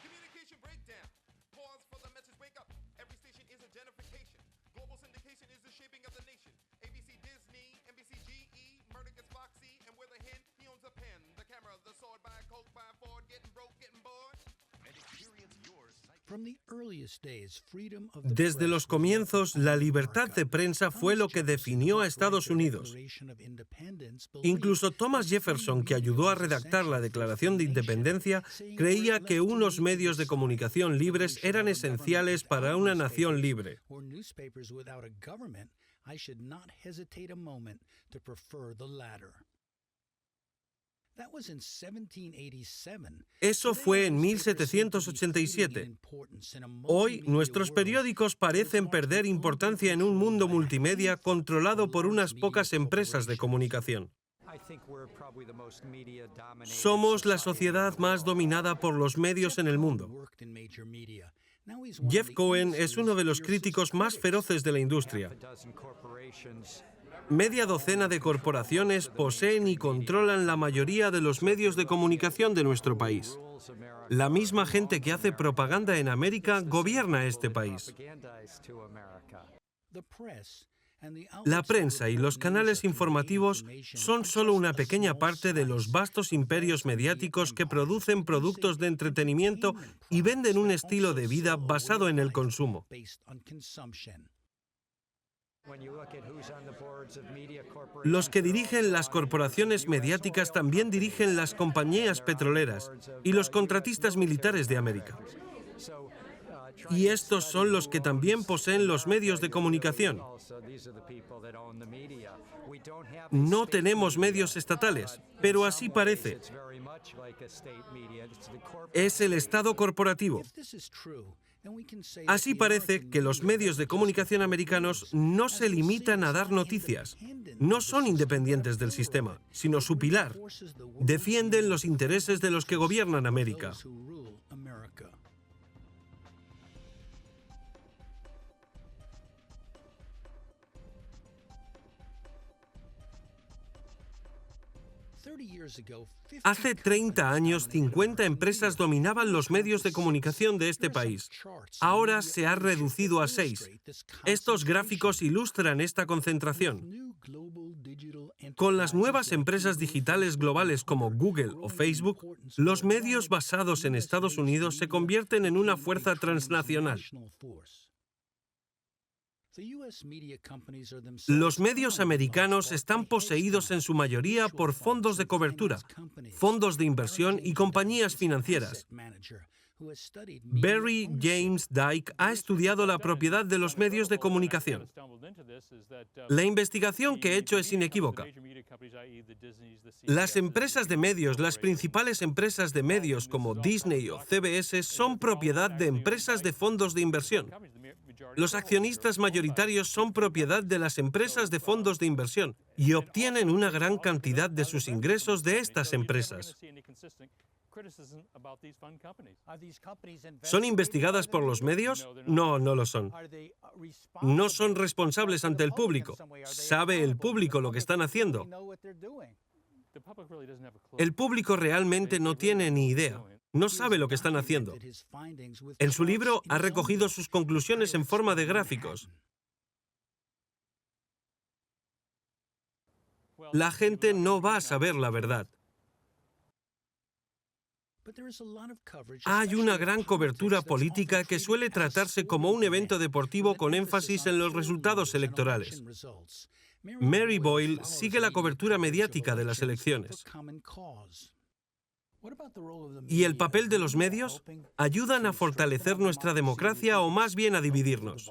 Communication breakdown. Pause for the message. Wake up. Every station is a gentrification. Global syndication is the shaping of the nation. ABC, Disney, NBC, GE, Murdoch gets Foxy, and with a hint, he owns a pen, the camera, the sword, by a Coke, by a Ford, getting broke, getting bored. Desde los comienzos, la libertad de prensa fue lo que definió a Estados Unidos. Incluso Thomas Jefferson, que ayudó a redactar la Declaración de Independencia, creía que unos medios de comunicación libres eran esenciales para una nación libre. Eso fue en 1787. Hoy, nuestros periódicos parecen perder importancia en un mundo multimedia controlado por unas pocas empresas de comunicación. Somos la sociedad más dominada por los medios en el mundo. Jeff Cohen es uno de los críticos más feroces de la industria. Media docena de corporaciones poseen y controlan la mayoría de los medios de comunicación de nuestro país. La misma gente que hace propaganda en América gobierna este país. La prensa y los canales informativos son solo una pequeña parte de los vastos imperios mediáticos que producen productos de entretenimiento y venden un estilo de vida basado en el consumo. Los que dirigen las corporaciones mediáticas también dirigen las compañías petroleras y los contratistas militares de América. Y estos son los que también poseen los medios de comunicación. No tenemos medios estatales, pero así parece. Es el Estado corporativo. Así parece que los medios de comunicación americanos no se limitan a dar noticias. No son independientes del sistema, sino su pilar. Defienden los intereses de los que gobiernan América. Hace 30 años, 50 empresas dominaban los medios de comunicación de este país. Ahora se ha reducido a 6. Estos gráficos ilustran esta concentración. Con las nuevas empresas digitales globales como Google o Facebook, los medios basados en Estados Unidos se convierten en una fuerza transnacional. Los medios americanos están poseídos en su mayoría por fondos de cobertura, fondos de inversión y compañías financieras. Barry James Dyke ha estudiado la propiedad de los medios de comunicación. La investigación que he hecho es inequívoca. Las empresas de medios, las principales empresas de medios como Disney o CBS, son propiedad de empresas de fondos de inversión. Los accionistas mayoritarios son propiedad de las empresas de fondos de inversión y obtienen una gran cantidad de sus ingresos de estas empresas. ¿Son investigadas por los medios? No, no lo son. No son responsables ante el público. ¿Sabe el público lo que están haciendo? El público realmente no tiene ni idea. No sabe lo que están haciendo. En su libro ha recogido sus conclusiones en forma de gráficos. La gente no va a saber la verdad. Hay una gran cobertura política que suele tratarse como un evento deportivo con énfasis en los resultados electorales. Mary Boyle sigue la cobertura mediática de las elecciones. ¿Y el papel de los medios? ¿Ayudan a fortalecer nuestra democracia o más bien a dividirnos?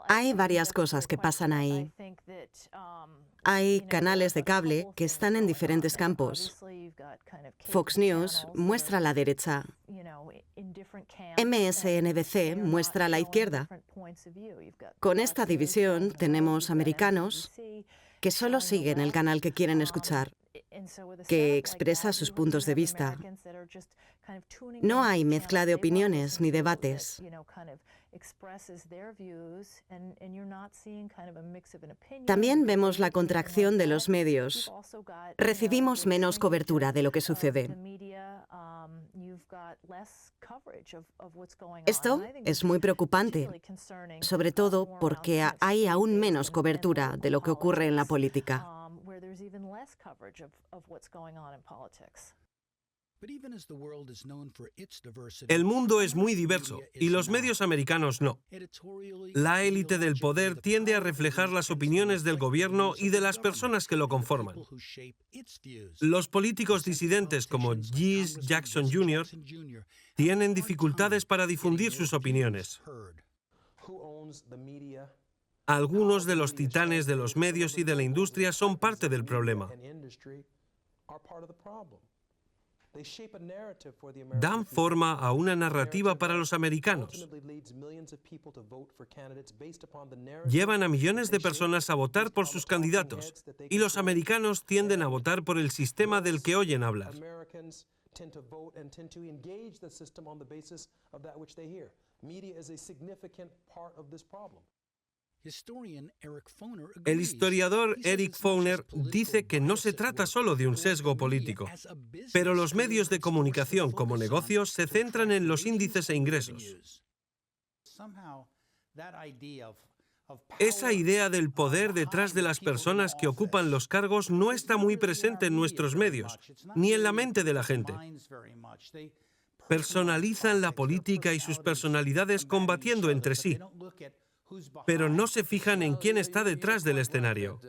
Hay varias cosas que pasan ahí. Hay canales de cable que están en diferentes campos. Fox News muestra a la derecha. MSNBC muestra a la izquierda. Con esta división tenemos americanos que solo siguen el canal que quieren escuchar. que expresa sus puntos de vista. No hay mezcla de opiniones ni debates. También vemos la contracción de los medios. Recibimos menos cobertura de lo que sucede. Esto es muy preocupante, sobre todo porque hay aún menos cobertura de lo que ocurre en la política. El mundo es muy diverso y los medios americanos no. La élite del poder tiende a reflejar las opiniones del gobierno y de las personas que lo conforman. Los políticos disidentes como Jesse Jackson Jr. tienen dificultades para difundir sus opiniones. Algunos de los titanes de los medios y de la industria son parte del problema. Dan forma a una narrativa para los americanos. Llevan a millones de personas a votar por sus candidatos, y los americanos tienden a votar por el sistema del que oyen hablar. El historiador Eric Foner dice que no se trata solo de un sesgo político, pero los medios de comunicación como negocios se centran en los índices e ingresos. Esa idea del poder detrás de las personas que ocupan los cargos no está muy presente en nuestros medios, ni en la mente de la gente. Personalizan la política y sus personalidades combatiendo entre sí, pero no se fijan en quién está detrás del escenario.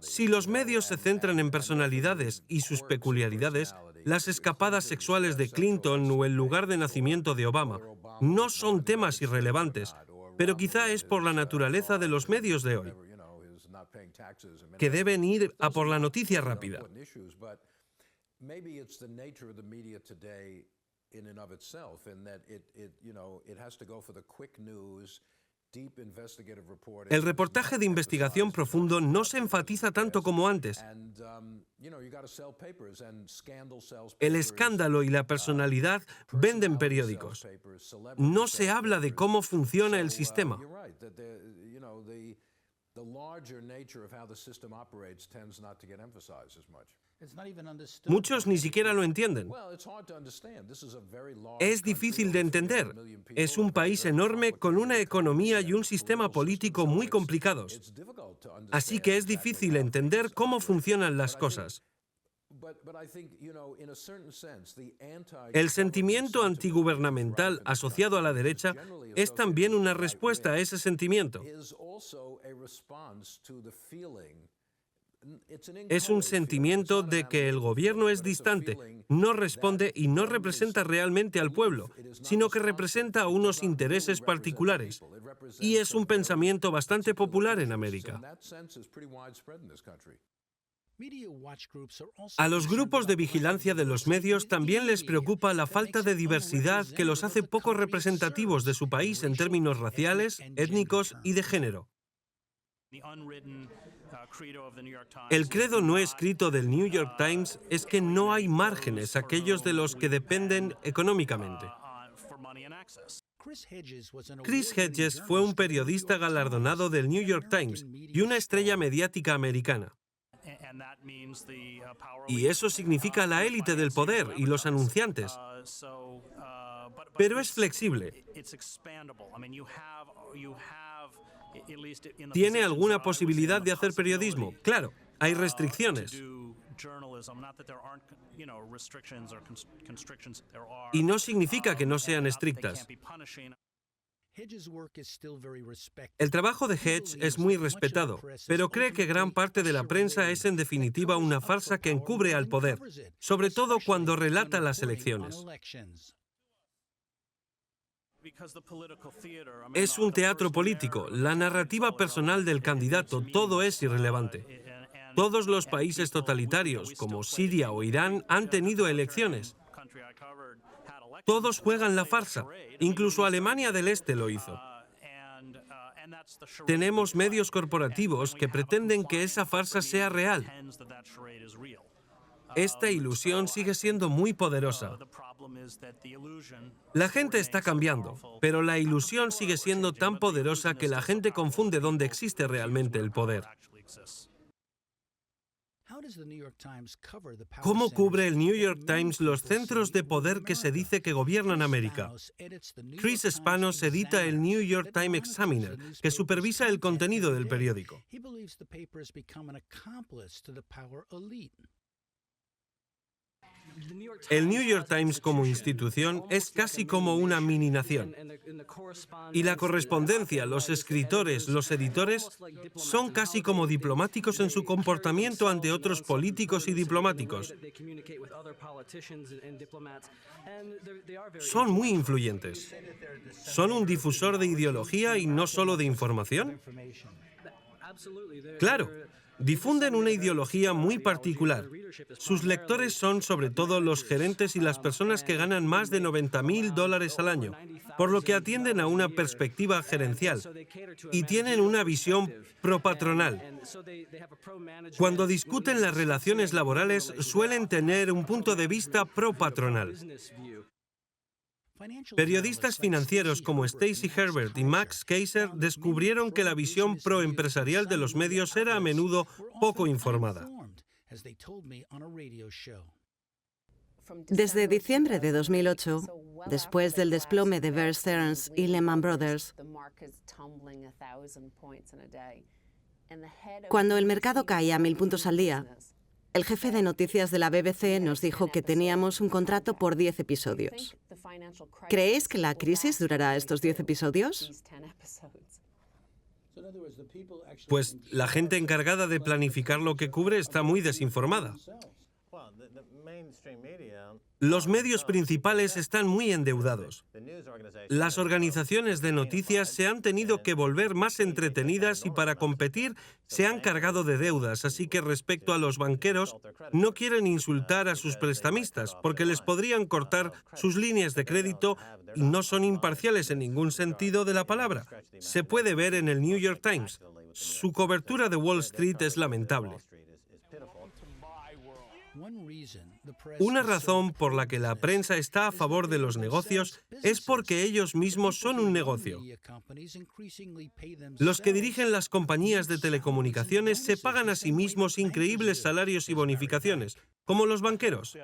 Si los medios se centran en personalidades y sus peculiaridades, las escapadas sexuales de Clinton o el lugar de nacimiento de Obama no son temas irrelevantes, pero quizá es por la naturaleza de los medios de hoy, que deben ir a por la noticia rápida. El reportaje de investigación profundo no se enfatiza tanto como antes. El escándalo y la personalidad venden periódicos. No se habla de cómo funciona el sistema. Muchos ni siquiera lo entienden. Es difícil de entender. Es un país enorme con una economía y un sistema político muy complicados. Así que es difícil entender cómo funcionan las cosas. El sentimiento antigubernamental asociado a la derecha es también una respuesta a ese sentimiento. Es un sentimiento de que el gobierno es distante, no responde y no representa realmente al pueblo, sino que representa a unos intereses particulares. Y es un pensamiento bastante popular en América. A los grupos de vigilancia de los medios también les preocupa la falta de diversidad que los hace poco representativos de su país en términos raciales, étnicos y de género. El credo no escrito del New York Times es que no hay márgenes aquellos de los que dependen económicamente. Chris Hedges fue un periodista galardonado del New York Times y una estrella mediática americana. Y eso significa la élite del poder y los anunciantes. Pero es flexible. ¿Tiene alguna posibilidad de hacer periodismo? Claro, hay restricciones. Y no significa que no sean estrictas. El trabajo de Hedges es muy respetado, pero cree que gran parte de la prensa es en definitiva una farsa que encubre al poder, sobre todo cuando relata las elecciones. Es un teatro político, la narrativa personal del candidato, todo es irrelevante. Todos los países totalitarios, como Siria o Irán, han tenido elecciones. Todos juegan la farsa, incluso Alemania del Este lo hizo. Tenemos medios corporativos que pretenden que esa farsa sea real. Esta ilusión sigue siendo muy poderosa. La gente está cambiando, pero la ilusión sigue siendo tan poderosa que la gente confunde dónde existe realmente el poder. ¿Cómo cubre el New York Times los centros de poder que se dice que gobiernan América? Chris Spanos edita el New York Times Examiner, que supervisa el contenido del periódico. El New York Times como institución es casi como una mini nación. Y la correspondencia, los escritores, los editores, son casi como diplomáticos en su comportamiento ante otros políticos y diplomáticos. Son muy influyentes. ¿Son un difusor de ideología y no solo de información? Claro. Difunden una ideología muy particular. Sus lectores son sobre todo los gerentes y las personas que ganan más de $90,000 al año, por lo que atienden a una perspectiva gerencial y tienen una visión propatronal. Cuando discuten las relaciones laborales, suelen tener un punto de vista propatronal. Periodistas financieros como Stacey Herbert y Max Keiser descubrieron que la visión proempresarial de los medios era a menudo poco informada. Desde diciembre de 2008, después del desplome de Bear Stearns y Lehman Brothers, cuando el mercado caía a 1.000 puntos al día, el jefe de noticias de la BBC nos dijo que teníamos un contrato por 10 episodios. ¿Creéis que la crisis durará estos 10 episodios? Pues la gente encargada de planificar lo que cubre está muy desinformada. Los medios principales están muy endeudados. Las organizaciones de noticias se han tenido que volver más entretenidas y para competir se han cargado de deudas, así que respecto a los banqueros, no quieren insultar a sus prestamistas porque les podrían cortar sus líneas de crédito y no son imparciales en ningún sentido de la palabra. Se puede ver en el New York Times. Su cobertura de Wall Street es lamentable. Una razón por la que la prensa está a favor de los negocios es porque ellos mismos son un negocio. Los que dirigen las compañías de telecomunicaciones se pagan a sí mismos increíbles salarios y bonificaciones, como los banqueros.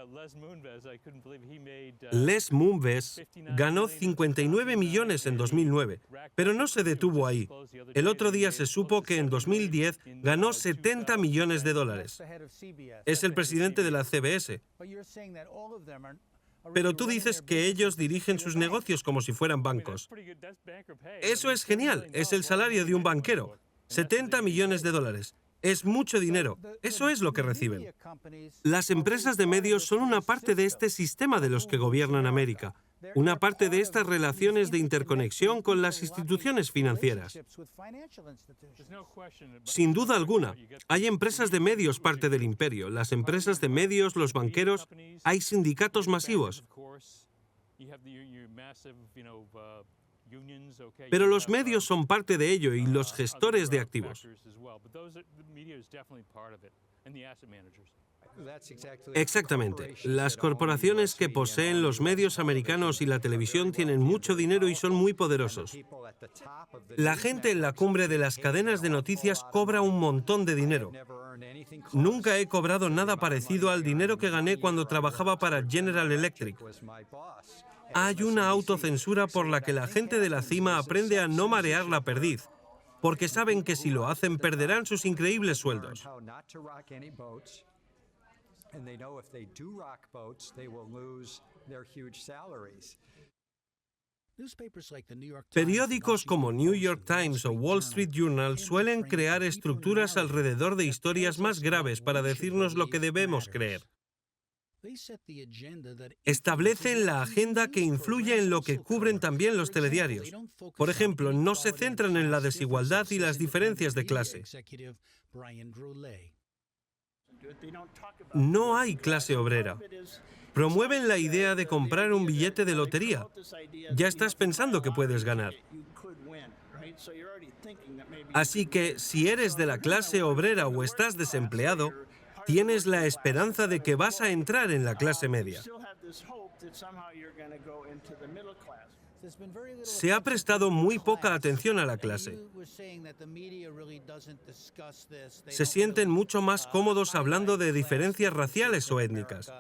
Les Moonves ganó 59 millones en 2009, pero no se detuvo ahí. El otro día se supo que en 2010 ganó $70 millones. Es el presidente de la CBS. Pero tú dices que ellos dirigen sus negocios como si fueran bancos. Eso es genial, es el salario de un banquero. $70 millones. Es mucho dinero. Eso es lo que reciben. Las empresas de medios son una parte de este sistema de los que gobiernan América, una parte de estas relaciones de interconexión con las instituciones financieras. Sin duda alguna, hay empresas de medios parte del imperio. Las empresas de medios, los banqueros, hay sindicatos masivos. Pero los medios son parte de ello y los gestores de activos. Exactamente. Las corporaciones que poseen los medios americanos y la televisión tienen mucho dinero y son muy poderosos. La gente en la cumbre de las cadenas de noticias cobra un montón de dinero. Nunca he cobrado nada parecido al dinero que gané cuando trabajaba para General Electric. Hay una autocensura por la que la gente de la cima aprende a no marear la perdiz, porque saben que si lo hacen perderán sus increíbles sueldos. Periódicos como New York Times o Wall Street Journal suelen crear estructuras alrededor de historias más graves para decirnos lo que debemos creer. Establecen la agenda que influye en lo que cubren también los telediarios. Por ejemplo, no se centran en la desigualdad y las diferencias de clase. No hay clase obrera. Promueven la idea de comprar un billete de lotería. Ya estás pensando que puedes ganar. Así que, si eres de la clase obrera o estás desempleado, tienes la esperanza de que vas a entrar en la clase media. Se ha prestado muy poca atención a la clase. Se sienten mucho más cómodos hablando de diferencias raciales o étnicas.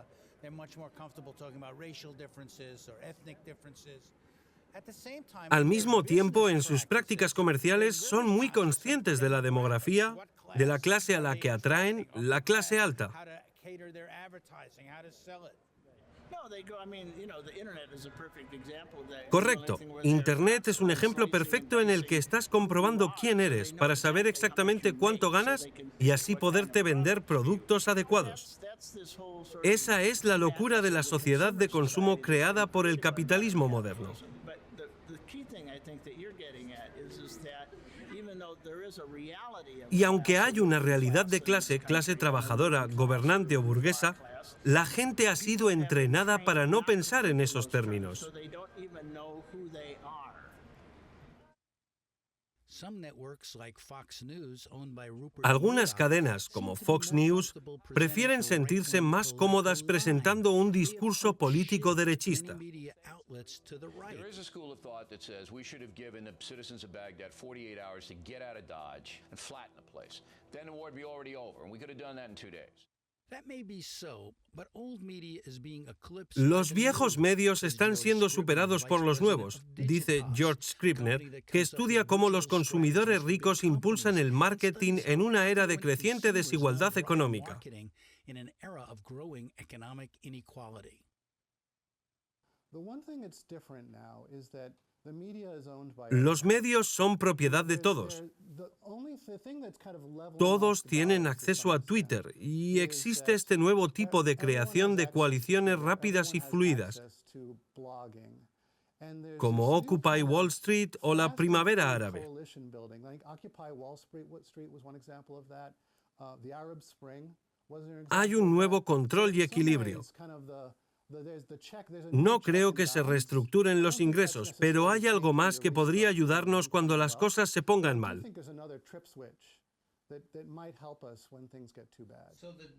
Al mismo tiempo, en sus prácticas comerciales son muy conscientes de la demografía, de la clase a la que atraen, la clase alta. Correcto. Internet es un ejemplo perfecto en el que estás comprobando quién eres para saber exactamente cuánto ganas y así poderte vender productos adecuados. Esa es la locura de la sociedad de consumo creada por el capitalismo moderno. Y aunque hay una realidad de clase trabajadora, gobernante o burguesa, la gente ha sido entrenada para no pensar en esos términos. Algunas cadenas, como Fox News, prefieren sentirse más cómodas presentando un discurso político derechista. There is a school of thought that says we should have given the citizens of Baghdad 48 hours to get out of Dodge and flatten the place. Then the war would be already over, and we could have done that in 2 days. Los viejos medios están siendo superados por los nuevos, dice George Scribner, que estudia cómo los consumidores ricos impulsan el marketing en una era de creciente desigualdad económica. Los medios son propiedad de todos. Todos tienen acceso a Twitter y existe este nuevo tipo de creación de coaliciones rápidas y fluidas, como Occupy Wall Street o la Primavera Árabe. Hay un nuevo control y equilibrio. No creo que se reestructuren los ingresos, pero hay algo más que podría ayudarnos cuando las cosas se pongan mal.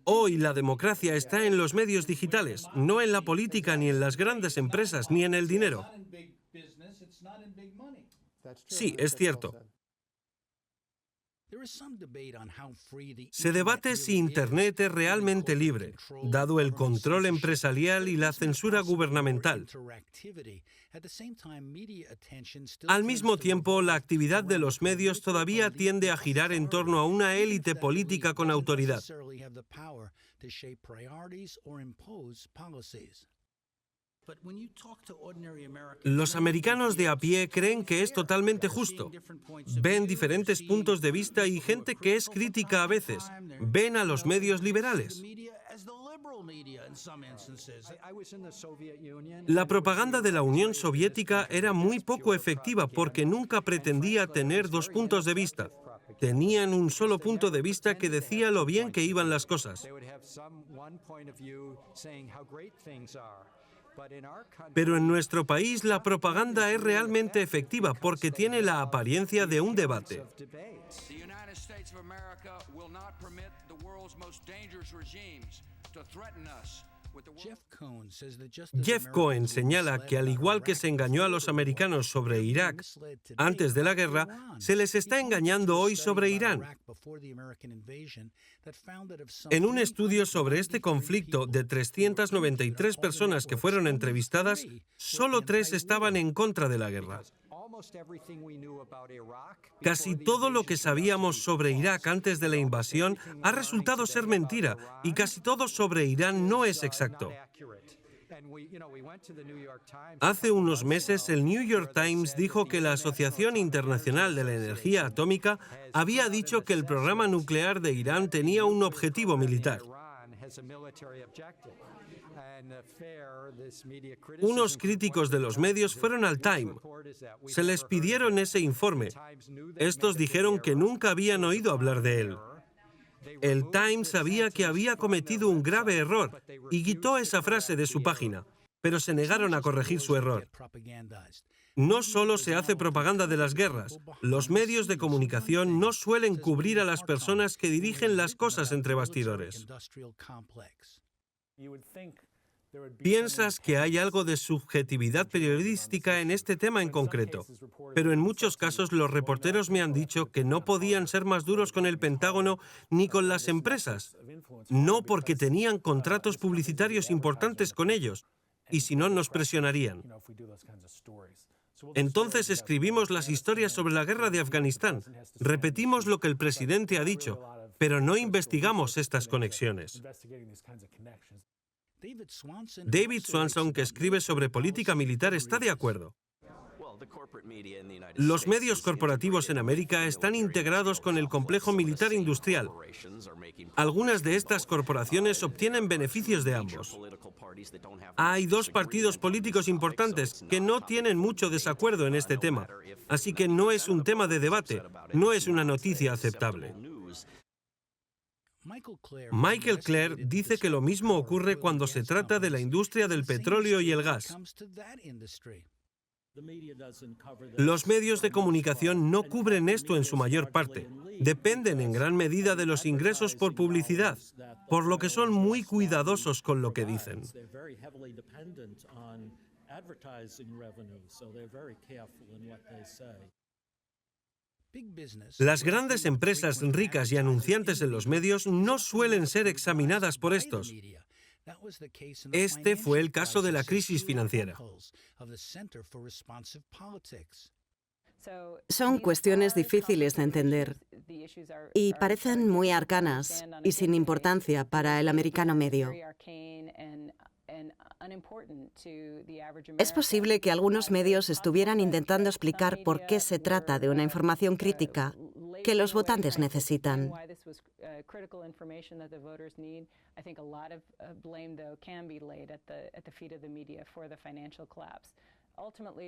Hoy la democracia está en los medios digitales, no en la política, ni en las grandes empresas, ni en el dinero. Sí, es cierto. Se debate si Internet es realmente libre, dado el control empresarial y la censura gubernamental. Al mismo tiempo, la actividad de los medios todavía tiende a girar en torno a una élite política con autoridad. Los americanos de a pie creen que es totalmente justo. Ven diferentes puntos de vista y gente que es crítica a veces. Ven a los medios liberales. La propaganda de la Unión Soviética era muy poco efectiva porque nunca pretendía tener dos puntos de vista. Tenían un solo punto de vista que decía lo bien que iban las cosas. Pero en nuestro país la propaganda es realmente efectiva porque tiene la apariencia de un debate. Jeff Cohen señala que al igual que se engañó a los americanos sobre Irak antes de la guerra, se les está engañando hoy sobre Irán. En un estudio sobre este conflicto, de 393 personas que fueron entrevistadas, solo 3 estaban en contra de la guerra. Casi todo lo que sabíamos sobre Irak antes de la invasión ha resultado ser mentira, y casi todo sobre Irán no es exacto. Hace unos meses, el New York Times dijo que la Asociación Internacional de la Energía Atómica había dicho que el programa nuclear de Irán tenía un objetivo militar. Unos críticos de los medios fueron al Time. Se les pidieron ese informe. Estos dijeron que nunca habían oído hablar de él. El Times sabía que había cometido un grave error y quitó esa frase de su página, pero se negaron a corregir su error. No solo se hace propaganda de las guerras, los medios de comunicación no suelen cubrir a las personas que dirigen las cosas entre bastidores. Piensas que hay algo de subjetividad periodística en este tema en concreto, pero en muchos casos los reporteros me han dicho que no podían ser más duros con el Pentágono ni con las empresas, no porque tenían contratos publicitarios importantes con ellos, y si no nos presionarían. Entonces escribimos las historias sobre la guerra de Afganistán, repetimos lo que el presidente ha dicho, pero no investigamos estas conexiones. David Swanson, que escribe sobre política militar, está de acuerdo. Los medios corporativos en América están integrados con el complejo militar industrial. Algunas de estas corporaciones obtienen beneficios de ambos. Hay dos partidos políticos importantes que no tienen mucho desacuerdo en este tema, así que no es un tema de debate, no es una noticia aceptable. Michael Clare dice que lo mismo ocurre cuando se trata de la industria del petróleo y el gas. Los medios de comunicación no cubren esto en su mayor parte. Dependen en gran medida de los ingresos por publicidad, por lo que son muy cuidadosos con lo que dicen. Las grandes empresas ricas y anunciantes en los medios no suelen ser examinadas por estos. Este fue el caso de la crisis financiera. Son cuestiones difíciles de entender y parecen muy arcanas y sin importancia para el americano medio. Es posible que algunos medios estuvieran intentando explicar por qué se trata de una información crítica que los votantes necesitan.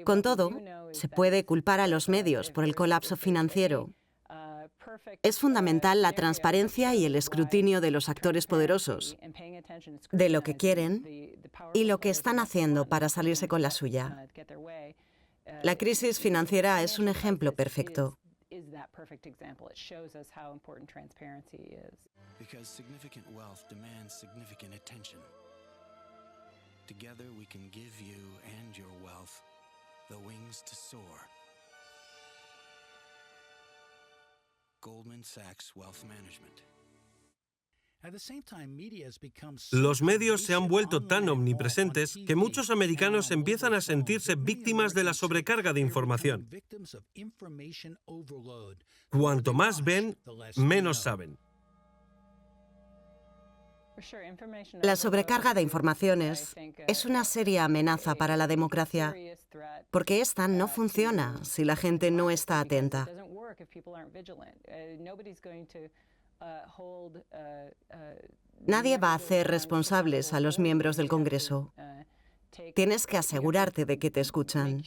Con todo, se puede culpar a los medios por el colapso financiero. Es fundamental la transparencia y el escrutinio de los actores poderosos, de lo que quieren y lo que están haciendo para salirse con la suya. La crisis financiera es un ejemplo perfecto. Together we can give you and your wealth the wings to soar. Goldman Sachs Wealth Management. Los medios se han vuelto tan omnipresentes que muchos americanos empiezan a sentirse víctimas de la sobrecarga de información. Cuanto más ven, menos saben. La sobrecarga de informaciones es una seria amenaza para la democracia, porque esta no funciona si la gente no está atenta. Nadie va a hacer responsables a los miembros del Congreso. Tienes que asegurarte de que te escuchan.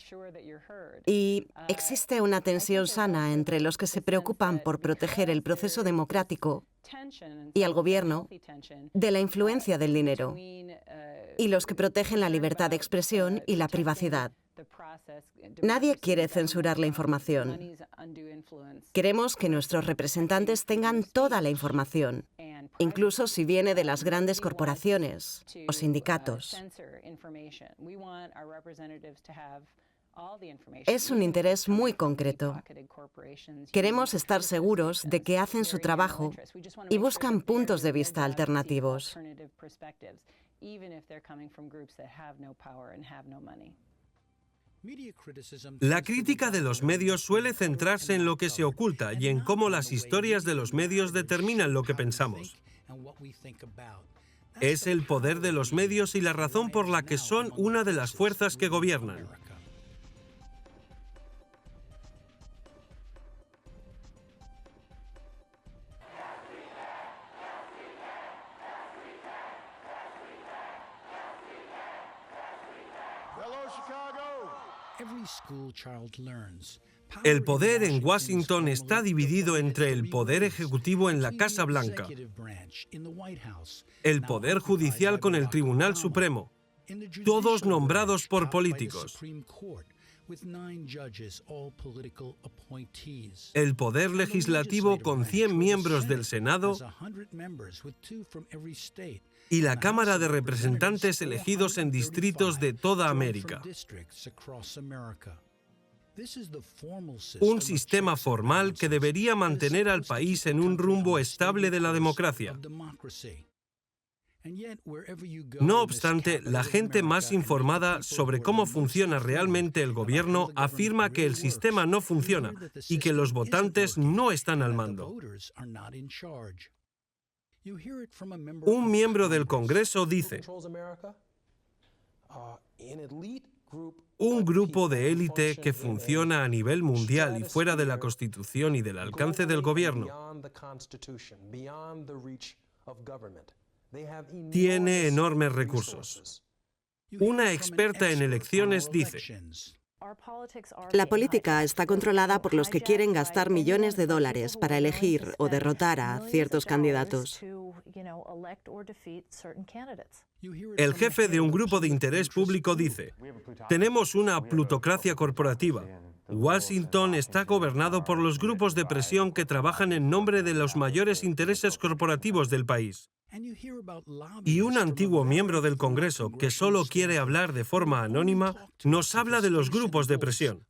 Y existe una tensión sana entre los que se preocupan por proteger el proceso democrático y al gobierno de la influencia del dinero, y los que protegen la libertad de expresión y la privacidad. Nadie quiere censurar la información. Queremos que nuestros representantes tengan toda la información, incluso si viene de las grandes corporaciones o sindicatos. Es un interés muy concreto. Queremos estar seguros de que hacen su trabajo y buscan puntos de vista alternativos. La crítica de los medios suele centrarse en lo que se oculta y en cómo las historias de los medios determinan lo que pensamos. Es el poder de los medios y la razón por la que son una de las fuerzas que gobiernan. El poder en Washington está dividido entre el poder ejecutivo en la Casa Blanca, el poder judicial con el Tribunal Supremo, todos nombrados por políticos. El poder legislativo con 100 miembros del Senado y la Cámara de Representantes elegidos en distritos de toda América. Un sistema formal que debería mantener al país en un rumbo estable de la democracia. No obstante, la gente más informada sobre cómo funciona realmente el gobierno afirma que el sistema no funciona y que los votantes no están al mando. Un miembro del Congreso dice: un grupo de élite que funciona a nivel mundial y fuera de la Constitución y del alcance del gobierno tiene enormes recursos. Una experta en elecciones dice: la política está controlada por los que quieren gastar millones de dólares para elegir o derrotar a ciertos candidatos. El jefe de un grupo de interés público dice: tenemos una plutocracia corporativa. Washington está gobernado por los grupos de presión que trabajan en nombre de los mayores intereses corporativos del país. Y un antiguo miembro del Congreso, que solo quiere hablar de forma anónima, nos habla de los grupos de presión.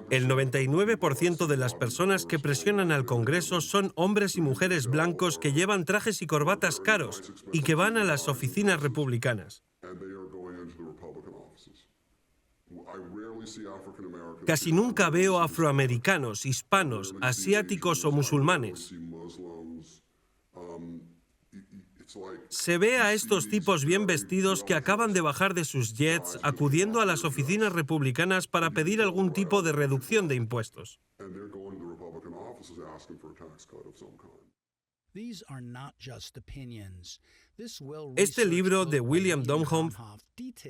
El 99% de las personas que presionan al Congreso son hombres y mujeres blancos que llevan trajes y corbatas caros y que van a las oficinas republicanas. Casi nunca veo afroamericanos, hispanos, asiáticos o musulmanes. Se ve a estos tipos bien vestidos que acaban de bajar de sus jets acudiendo a las oficinas republicanas para pedir algún tipo de reducción de impuestos. Este libro de William Domhoff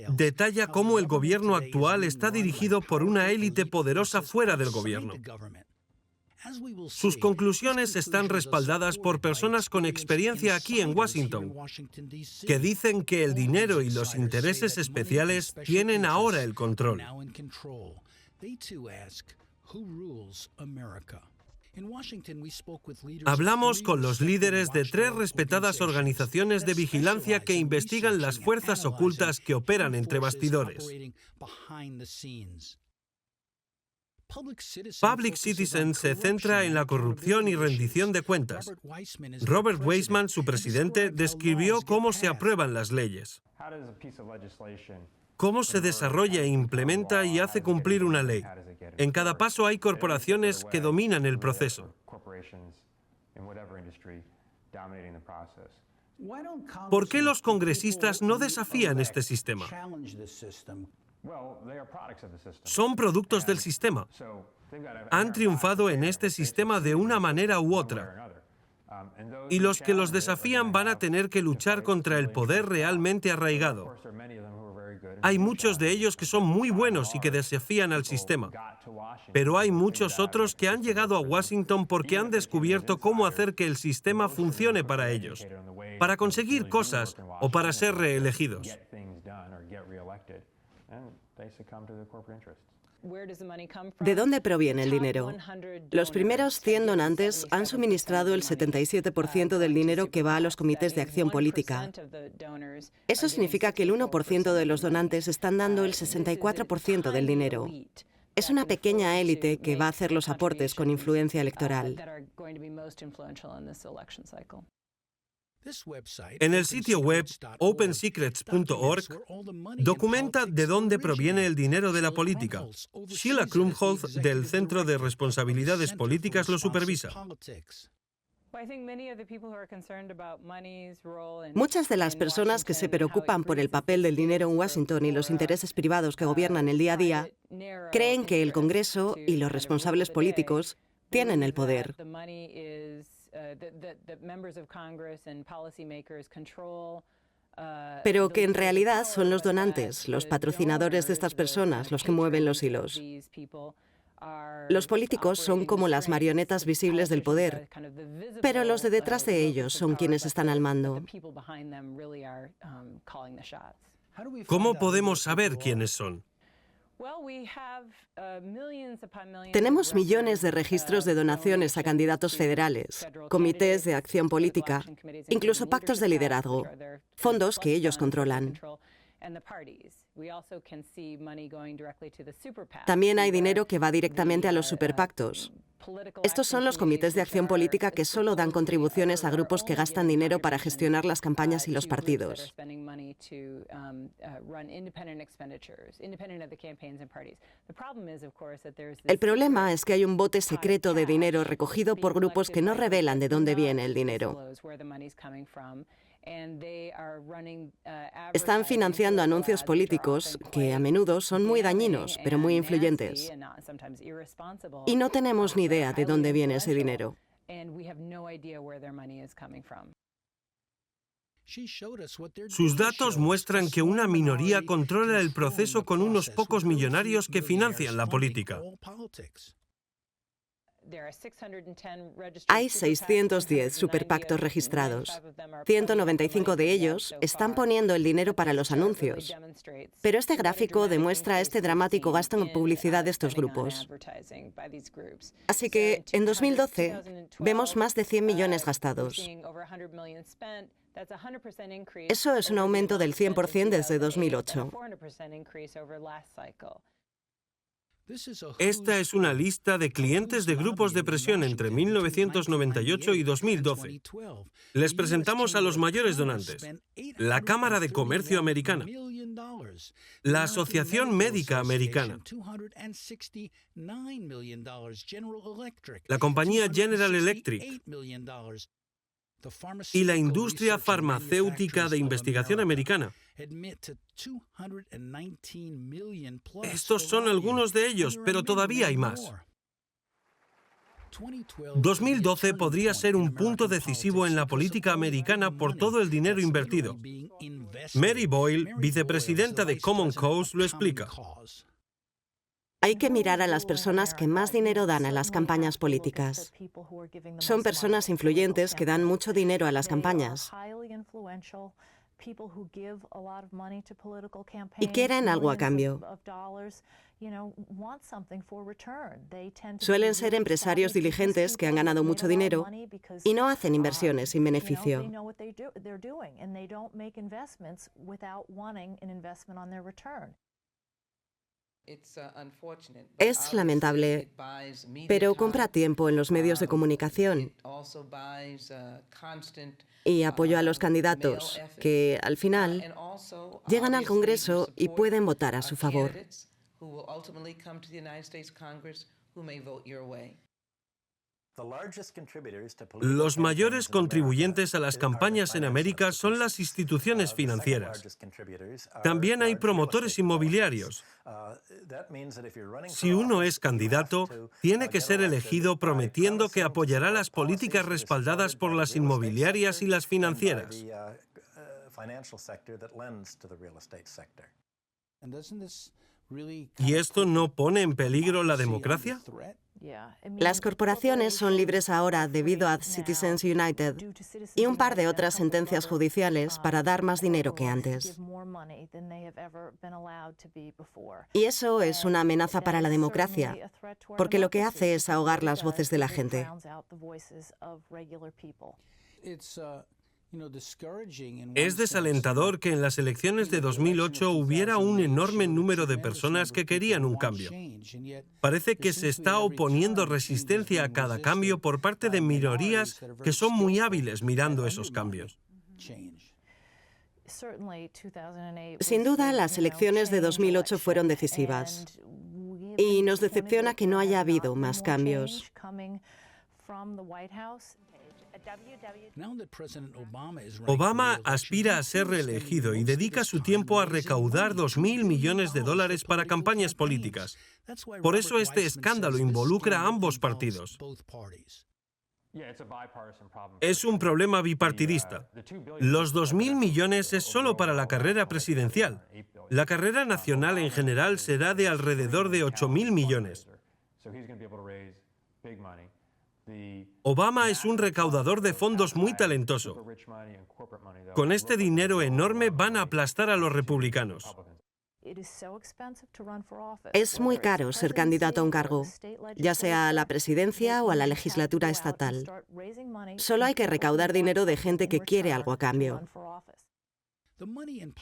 detalla cómo el gobierno actual está dirigido por una élite poderosa fuera del gobierno. Sus conclusiones están respaldadas por personas con experiencia aquí en Washington, que dicen que el dinero y los intereses especiales tienen ahora el control. Hablamos con los líderes de 3 respetadas organizaciones de vigilancia que investigan las fuerzas ocultas que operan entre bastidores. Public Citizen se centra en la corrupción y rendición de cuentas. Robert Weissman, su presidente, describió cómo se aprueban las leyes, cómo se desarrolla e implementa y hace cumplir una ley. En cada paso hay corporaciones que dominan el proceso. ¿Por qué los congresistas no desafían este sistema? Son productos del sistema. Han triunfado en este sistema de una manera u otra. Y los que los desafían van a tener que luchar contra el poder realmente arraigado. Hay muchos de ellos que son muy buenos y que desafían al sistema. Pero hay muchos otros que han llegado a Washington porque han descubierto cómo hacer que el sistema funcione para ellos, para conseguir cosas o para ser reelegidos. ¿De dónde proviene el dinero? Los primeros 100 donantes han suministrado el 77% del dinero que va a los comités de acción política. Eso significa que el 1% de los donantes están dando el 64% del dinero. Es una pequeña élite que va a hacer los aportes con influencia electoral. En el sitio web opensecrets.org documenta de dónde proviene el dinero de la política. Sheila Krumholtz, del Centro de Responsabilidades Políticas, lo supervisa. Muchas de las personas que se preocupan por el papel del dinero en Washington y los intereses privados que gobiernan el día a día creen que el Congreso y los responsables políticos tienen el poder. Pero que en realidad son los donantes, los patrocinadores de estas personas, los que mueven los hilos. Los políticos son como las marionetas visibles del poder, pero los de detrás de ellos son quienes están al mando. ¿Cómo podemos saber quiénes son? Tenemos millones de registros de donaciones a candidatos federales, comités de acción política, incluso pactos de liderazgo, fondos que ellos controlan. También hay dinero que va directamente a los superpactos. Estos son los comités de acción política que solo dan contribuciones a grupos que gastan dinero para gestionar las campañas y los partidos. El problema es que hay un bote secreto de dinero recogido por grupos que no revelan de dónde viene el dinero. Están financiando anuncios políticos que a menudo son muy dañinos, pero muy influyentes. Y no tenemos ni idea de dónde viene ese dinero. Sus datos muestran que una minoría controla el proceso con unos pocos millonarios que financian la política. Hay 610 superpactos registrados. 195 de ellos están poniendo el dinero para los anuncios. Pero este gráfico demuestra este dramático gasto en publicidad de estos grupos. Así que, en 2012, vemos más de 100 millones gastados. Eso es un aumento del 100% desde 2008. Esta es una lista de clientes de grupos de presión entre 1998 y 2012. Les presentamos a los mayores donantes: la Cámara de Comercio Americana, la Asociación Médica Americana, la compañía General Electric y la industria farmacéutica de investigación americana. Estos son algunos de ellos, pero todavía hay más. 2012 podría ser un punto decisivo en la política americana por todo el dinero invertido. Mary Boyle, vicepresidenta de Common Cause, lo explica. Hay que mirar a las personas que más dinero dan a las campañas políticas. Son personas influyentes que dan mucho dinero a las campañas. Y quieren algo a cambio. Suelen ser empresarios diligentes que han ganado mucho dinero y no hacen inversiones sin beneficio. Es lamentable, pero compra tiempo en los medios de comunicación y apoyo a los candidatos que, al final, llegan al Congreso y pueden votar a su favor. Los mayores contribuyentes a las campañas en América son las instituciones financieras. También hay promotores inmobiliarios. Si uno es candidato, tiene que ser elegido prometiendo que apoyará las políticas respaldadas por las inmobiliarias y las financieras. ¿Y esto no pone en peligro la democracia? Las corporaciones son libres ahora debido a Citizens United y un par de otras sentencias judiciales para dar más dinero que antes. Y eso es una amenaza para la democracia, porque lo que hace es ahogar las voces de la gente. Es desalentador que en las elecciones de 2008 hubiera un enorme número de personas que querían un cambio. Parece que se está oponiendo resistencia a cada cambio por parte de minorías que son muy hábiles mirando esos cambios. Sin duda, las elecciones de 2008 fueron decisivas. Y nos decepciona que no haya habido más cambios. Obama aspira a ser reelegido y dedica su tiempo a recaudar $2.000 millones para campañas políticas. Por eso este escándalo involucra a ambos partidos. Es un problema bipartidista. Los 2.000 millones es solo para la carrera presidencial. La carrera nacional en general será de alrededor de 8.000 millones. Obama es un recaudador de fondos muy talentoso. Con este dinero enorme van a aplastar a los republicanos. Es muy caro ser candidato a un cargo, ya sea a la presidencia o a la legislatura estatal. Solo hay que recaudar dinero de gente que quiere algo a cambio.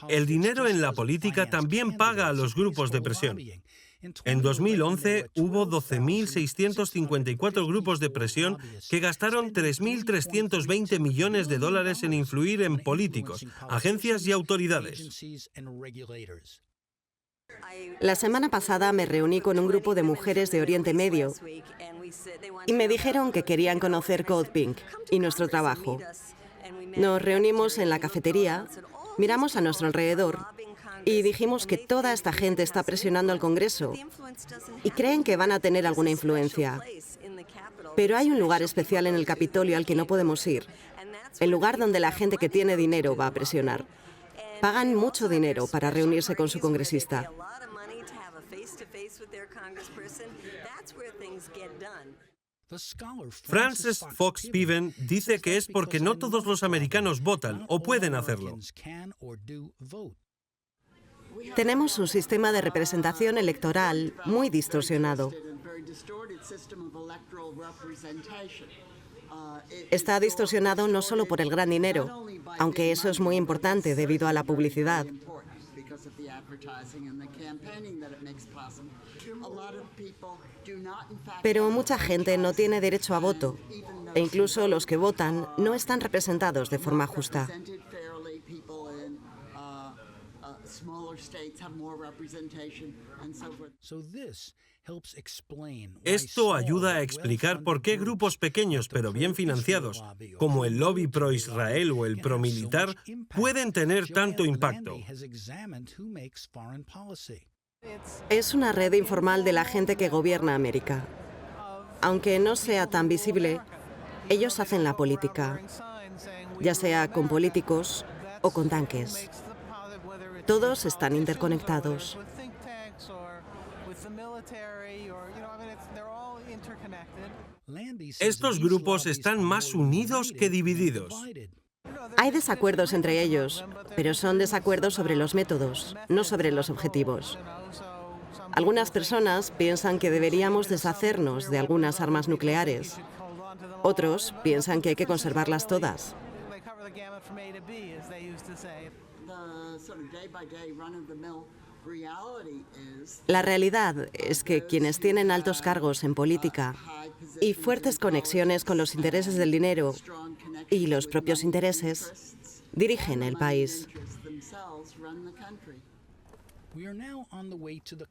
El dinero en la política también paga a los grupos de presión. En 2011 hubo 12.654 grupos de presión que gastaron 3.320 millones de dólares en influir en políticos, agencias y autoridades. La semana pasada me reuní con un grupo de mujeres de Oriente Medio y me dijeron que querían conocer Code Pink y nuestro trabajo. Nos reunimos en la cafetería, miramos a nuestro alrededor y dijimos que toda esta gente está presionando al Congreso y creen que van a tener alguna influencia. Pero hay un lugar especial en el Capitolio al que no podemos ir, el lugar donde la gente que tiene dinero va a presionar. Pagan mucho dinero para reunirse con su congresista. Frances Fox Piven dice que es porque no todos los americanos votan o pueden hacerlo. Tenemos un sistema de representación electoral muy distorsionado. Está distorsionado no solo por el gran dinero, aunque eso es muy importante debido a la publicidad. Pero mucha gente no tiene derecho a voto, e incluso los que votan no están representados de forma justa. Esto ayuda a explicar por qué grupos pequeños pero bien financiados, como el lobby pro-Israel o el pro-militar, pueden tener tanto impacto. Es una red informal de la gente que gobierna América. Aunque no sea tan visible, ellos hacen la política, ya sea con políticos o con tanques. Todos están interconectados. Estos grupos están más unidos que divididos. Hay desacuerdos entre ellos, pero son desacuerdos sobre los métodos, no sobre los objetivos. Algunas personas piensan que deberíamos deshacernos de algunas armas nucleares. Otros piensan que hay que conservarlas todas. La realidad es que quienes tienen altos cargos en política y fuertes conexiones con los intereses del dinero y los propios intereses dirigen el país.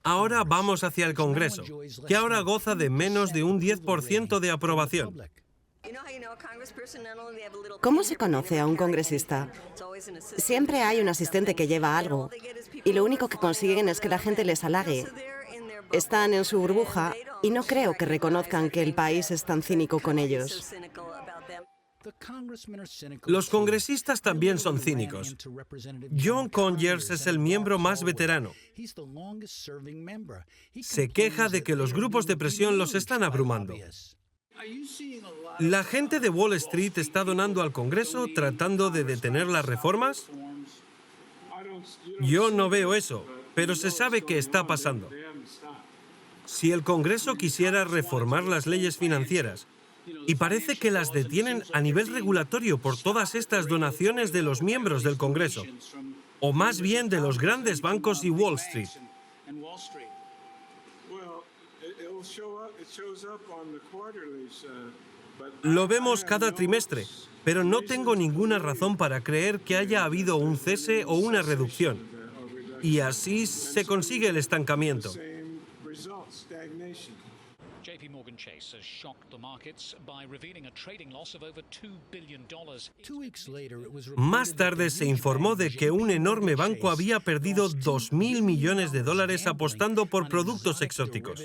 Ahora vamos hacia el Congreso, que ahora goza de menos de un 10% de aprobación. ¿Cómo se conoce a un congresista? Siempre hay un asistente que lleva algo, y lo único que consiguen es que la gente les halague. Están en su burbuja y no creo que reconozcan que el país es tan cínico con ellos. Los congresistas también son cínicos. John Conyers es el miembro más veterano. Se queja de que los grupos de presión los están abrumando. ¿La gente de Wall Street está donando al Congreso tratando de detener las reformas? Yo no veo eso, pero se sabe que está pasando. Si el Congreso quisiera reformar las leyes financieras, y parece que las detienen a nivel regulatorio por todas estas donaciones de los miembros del Congreso, o más bien de los grandes bancos y Wall Street. Lo vemos cada trimestre, pero no tengo ninguna razón para creer que haya habido un cese o una reducción. Y así se consigue el estancamiento. JPMorgan Chase has shocked the markets by revealing a trading loss of over $2 billion. Más tarde se informó de que un enorme banco había perdido $2.000 millones apostando por productos exóticos.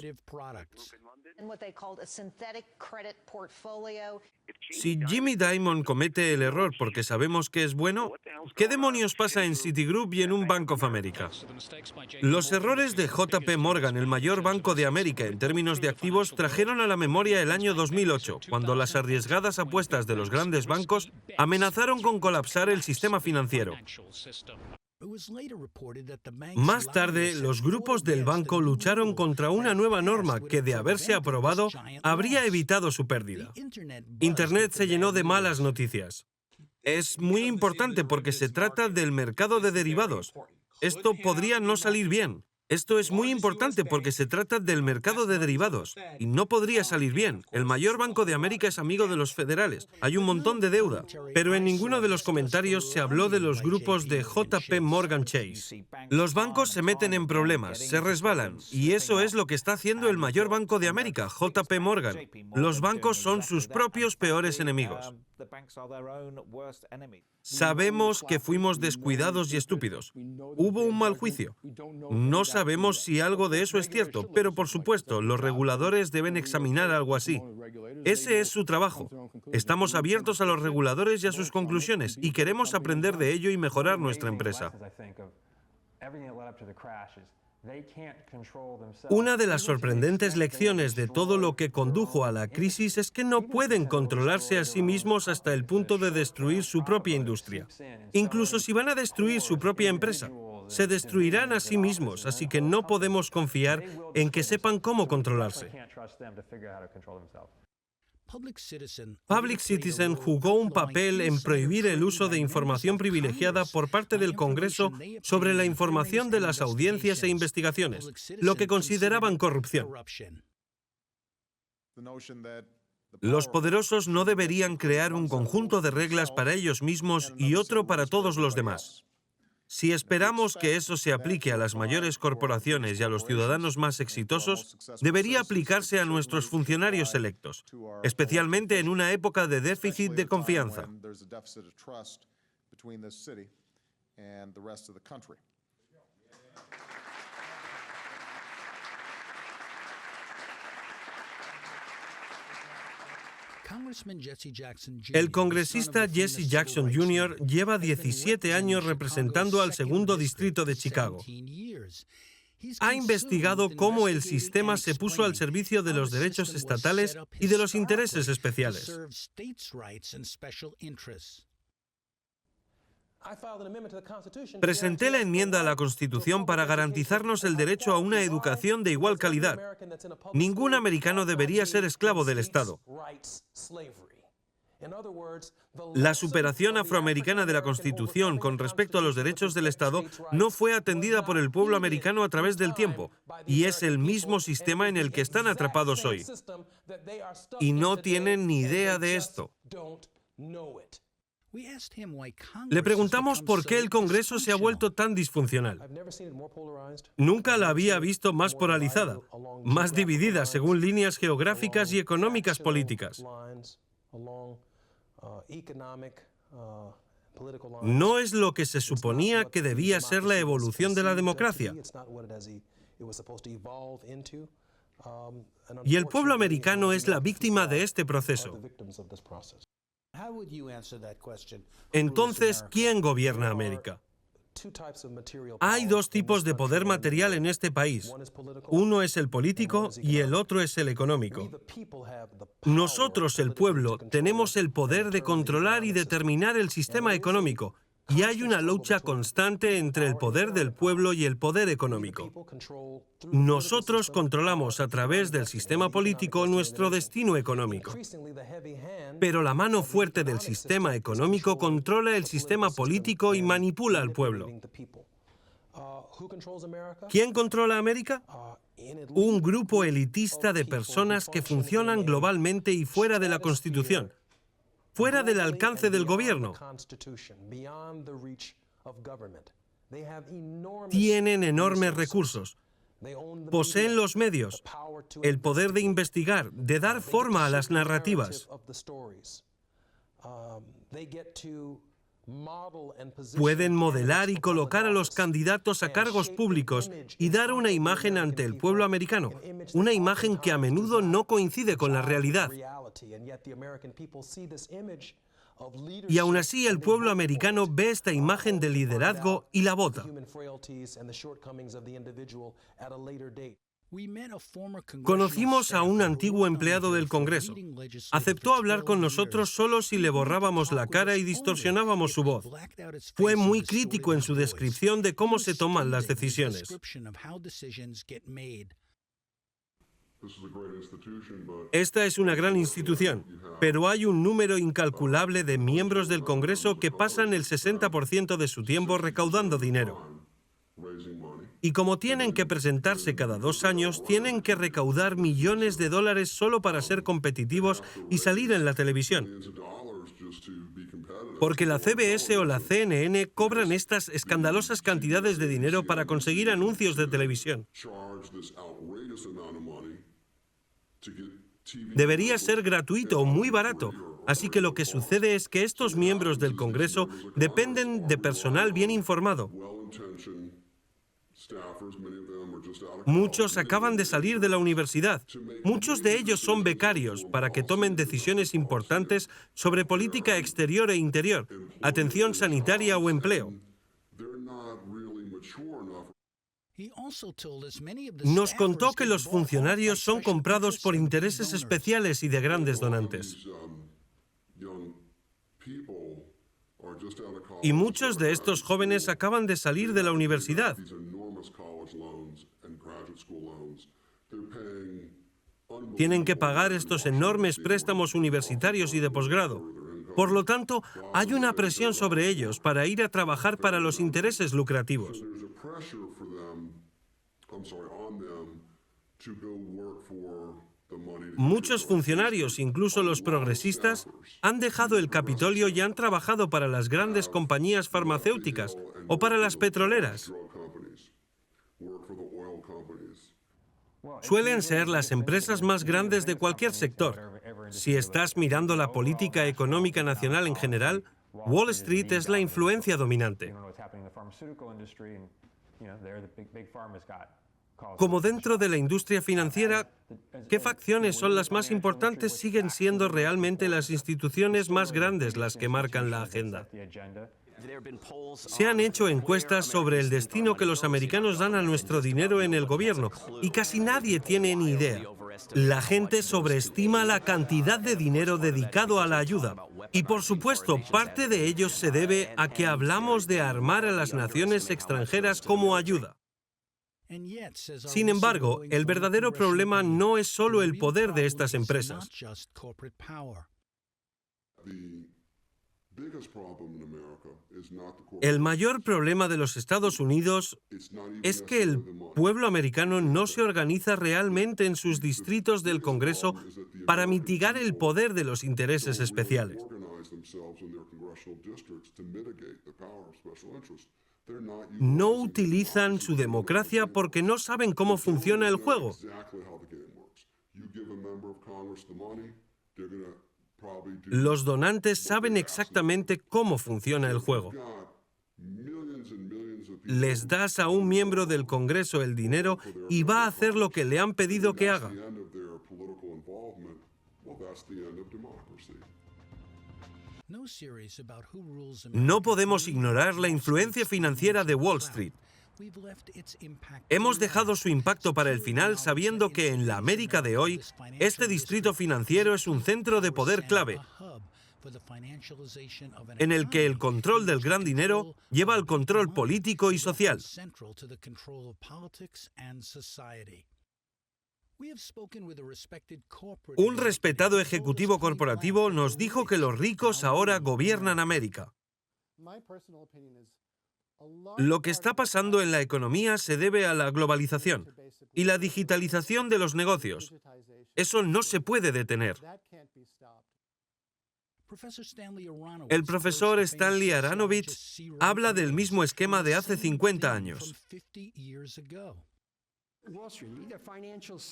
Si Jimmy Dimon comete el error porque sabemos que es bueno, ¿qué demonios pasa en Citigroup y en un Bank of America? Los errores de JP Morgan, el mayor banco de América en términos de activos, trajeron a la memoria el año 2008, cuando las arriesgadas apuestas de los grandes bancos amenazaron con colapsar el sistema financiero. Más tarde, los grupos del banco lucharon contra una nueva norma que, de haberse aprobado, habría evitado su pérdida. Internet se llenó de malas noticias. Es muy importante porque se trata del mercado de derivados. Esto podría no salir bien. Esto es muy importante porque se trata del mercado de derivados y no podría salir bien. El mayor banco de América es amigo de los federales. Hay un montón de deuda, pero en ninguno de los comentarios se habló de los grupos de JP Morgan Chase. Los bancos se meten en problemas, se resbalan, y eso es lo que está haciendo el mayor banco de América, JP Morgan. Los bancos son sus propios peores enemigos. Sabemos que fuimos descuidados y estúpidos. Hubo un mal juicio. No sabemos si algo de eso es cierto, pero por supuesto, los reguladores deben examinar algo así. Ese es su trabajo. Estamos abiertos a los reguladores y a sus conclusiones, y queremos aprender de ello y mejorar nuestra empresa. Una de las sorprendentes lecciones de todo lo que condujo a la crisis es que no pueden controlarse a sí mismos hasta el punto de destruir su propia industria. Incluso si van a destruir su propia empresa, se destruirán a sí mismos, así que no podemos confiar en que sepan cómo controlarse. Public Citizen jugó un papel en prohibir el uso de información privilegiada por parte del Congreso sobre la información de las audiencias e investigaciones, lo que consideraban corrupción. Los poderosos no deberían crear un conjunto de reglas para ellos mismos y otro para todos los demás. Si esperamos que eso se aplique a las mayores corporaciones y a los ciudadanos más exitosos, debería aplicarse a nuestros funcionarios electos, especialmente en una época de déficit de confianza. El congresista Jesse Jackson Jr. lleva 17 años representando al segundo distrito de Chicago. Ha investigado cómo el sistema se puso al servicio de los derechos estatales y de los intereses especiales. Presenté la enmienda a la Constitución para garantizarnos el derecho a una educación de igual calidad. Ningún americano debería ser esclavo del Estado. La superación afroamericana de la Constitución con respecto a los derechos del Estado no fue atendida por el pueblo americano a través del tiempo, y es el mismo sistema en el que están atrapados hoy. Y no tienen ni idea de esto. Le preguntamos por qué el Congreso se ha vuelto tan disfuncional. Nunca la había visto más polarizada, más dividida según líneas geográficas y económicas políticas. No es lo que se suponía que debía ser la evolución de la democracia. Y el pueblo americano es la víctima de este proceso. Entonces, ¿quién gobierna América? Hay dos tipos de poder material en este país. Uno es el político y el otro es el económico. Nosotros, el pueblo, tenemos el poder de controlar y determinar el sistema económico, y hay una lucha constante entre el poder del pueblo y el poder económico. Nosotros controlamos a través del sistema político nuestro destino económico. Pero la mano fuerte del sistema económico controla el sistema político y manipula al pueblo. ¿Quién controla América? Un grupo elitista de personas que funcionan globalmente y fuera de la Constitución, fuera del alcance del gobierno. Tienen enormes recursos. Poseen los medios, el poder de investigar, de dar forma a las narrativas. Pueden modelar y colocar a los candidatos a cargos públicos y dar una imagen ante el pueblo americano, una imagen que a menudo no coincide con la realidad. Y aún así el pueblo americano ve esta imagen de liderazgo y la vota. Conocimos a un antiguo empleado del Congreso. Aceptó hablar con nosotros solo si le borrábamos la cara y distorsionábamos su voz. Fue muy crítico en su descripción de cómo se toman las decisiones. Esta es una gran institución, pero hay un número incalculable de miembros del Congreso que pasan el 60% de su tiempo recaudando dinero. Y como tienen que presentarse cada 2 años, tienen que recaudar millones de dólares solo para ser competitivos y salir en la televisión. Porque la CBS o la CNN cobran estas escandalosas cantidades de dinero para conseguir anuncios de televisión. Debería ser gratuito o muy barato. Así que lo que sucede es que estos miembros del Congreso dependen de personal bien informado. Muchos acaban de salir de la universidad. Muchos de ellos son becarios para que tomen decisiones importantes sobre política exterior e interior, atención sanitaria o empleo. Nos contó que los funcionarios son comprados por intereses especiales y de grandes donantes. Y muchos de estos jóvenes acaban de salir de la universidad. Tienen que pagar estos enormes préstamos universitarios y de posgrado. Por lo tanto, hay una presión sobre ellos para ir a trabajar para los intereses lucrativos. Muchos funcionarios, incluso los progresistas, han dejado el Capitolio y han trabajado para las grandes compañías farmacéuticas o para las petroleras. Suelen ser las empresas más grandes de cualquier sector. Si estás mirando la política económica nacional en general, Wall Street es la influencia dominante. Como dentro de la industria financiera, ¿qué facciones son las más importantes? Siguen siendo realmente las instituciones más grandes las que marcan la agenda. Se han hecho encuestas sobre el destino que los americanos dan a nuestro dinero en el gobierno y casi nadie tiene ni idea. La gente sobreestima la cantidad de dinero dedicado a la ayuda. Y por supuesto, parte de ello se debe a que hablamos de armar a las naciones extranjeras como ayuda. Sin embargo, el verdadero problema no es solo el poder de estas empresas. El mayor problema de los Estados Unidos es que el pueblo americano no se organiza realmente en sus distritos del Congreso para mitigar el poder de los intereses especiales. No utilizan su democracia porque no saben cómo funciona el juego. Los donantes saben exactamente cómo funciona el juego. Les das a un miembro del Congreso el dinero y va a hacer lo que le han pedido que haga. No podemos ignorar la influencia financiera de Wall Street. Hemos dejado su impacto para el final sabiendo que en la América de hoy, este distrito financiero es un centro de poder clave, en el que el control del gran dinero lleva al control político y social. Un respetado ejecutivo corporativo nos dijo que los ricos ahora gobiernan América. Lo que está pasando en la economía se debe a la globalización y la digitalización de los negocios. Eso no se puede detener. El profesor Stanley Aronovitz habla del mismo esquema de hace 50 años.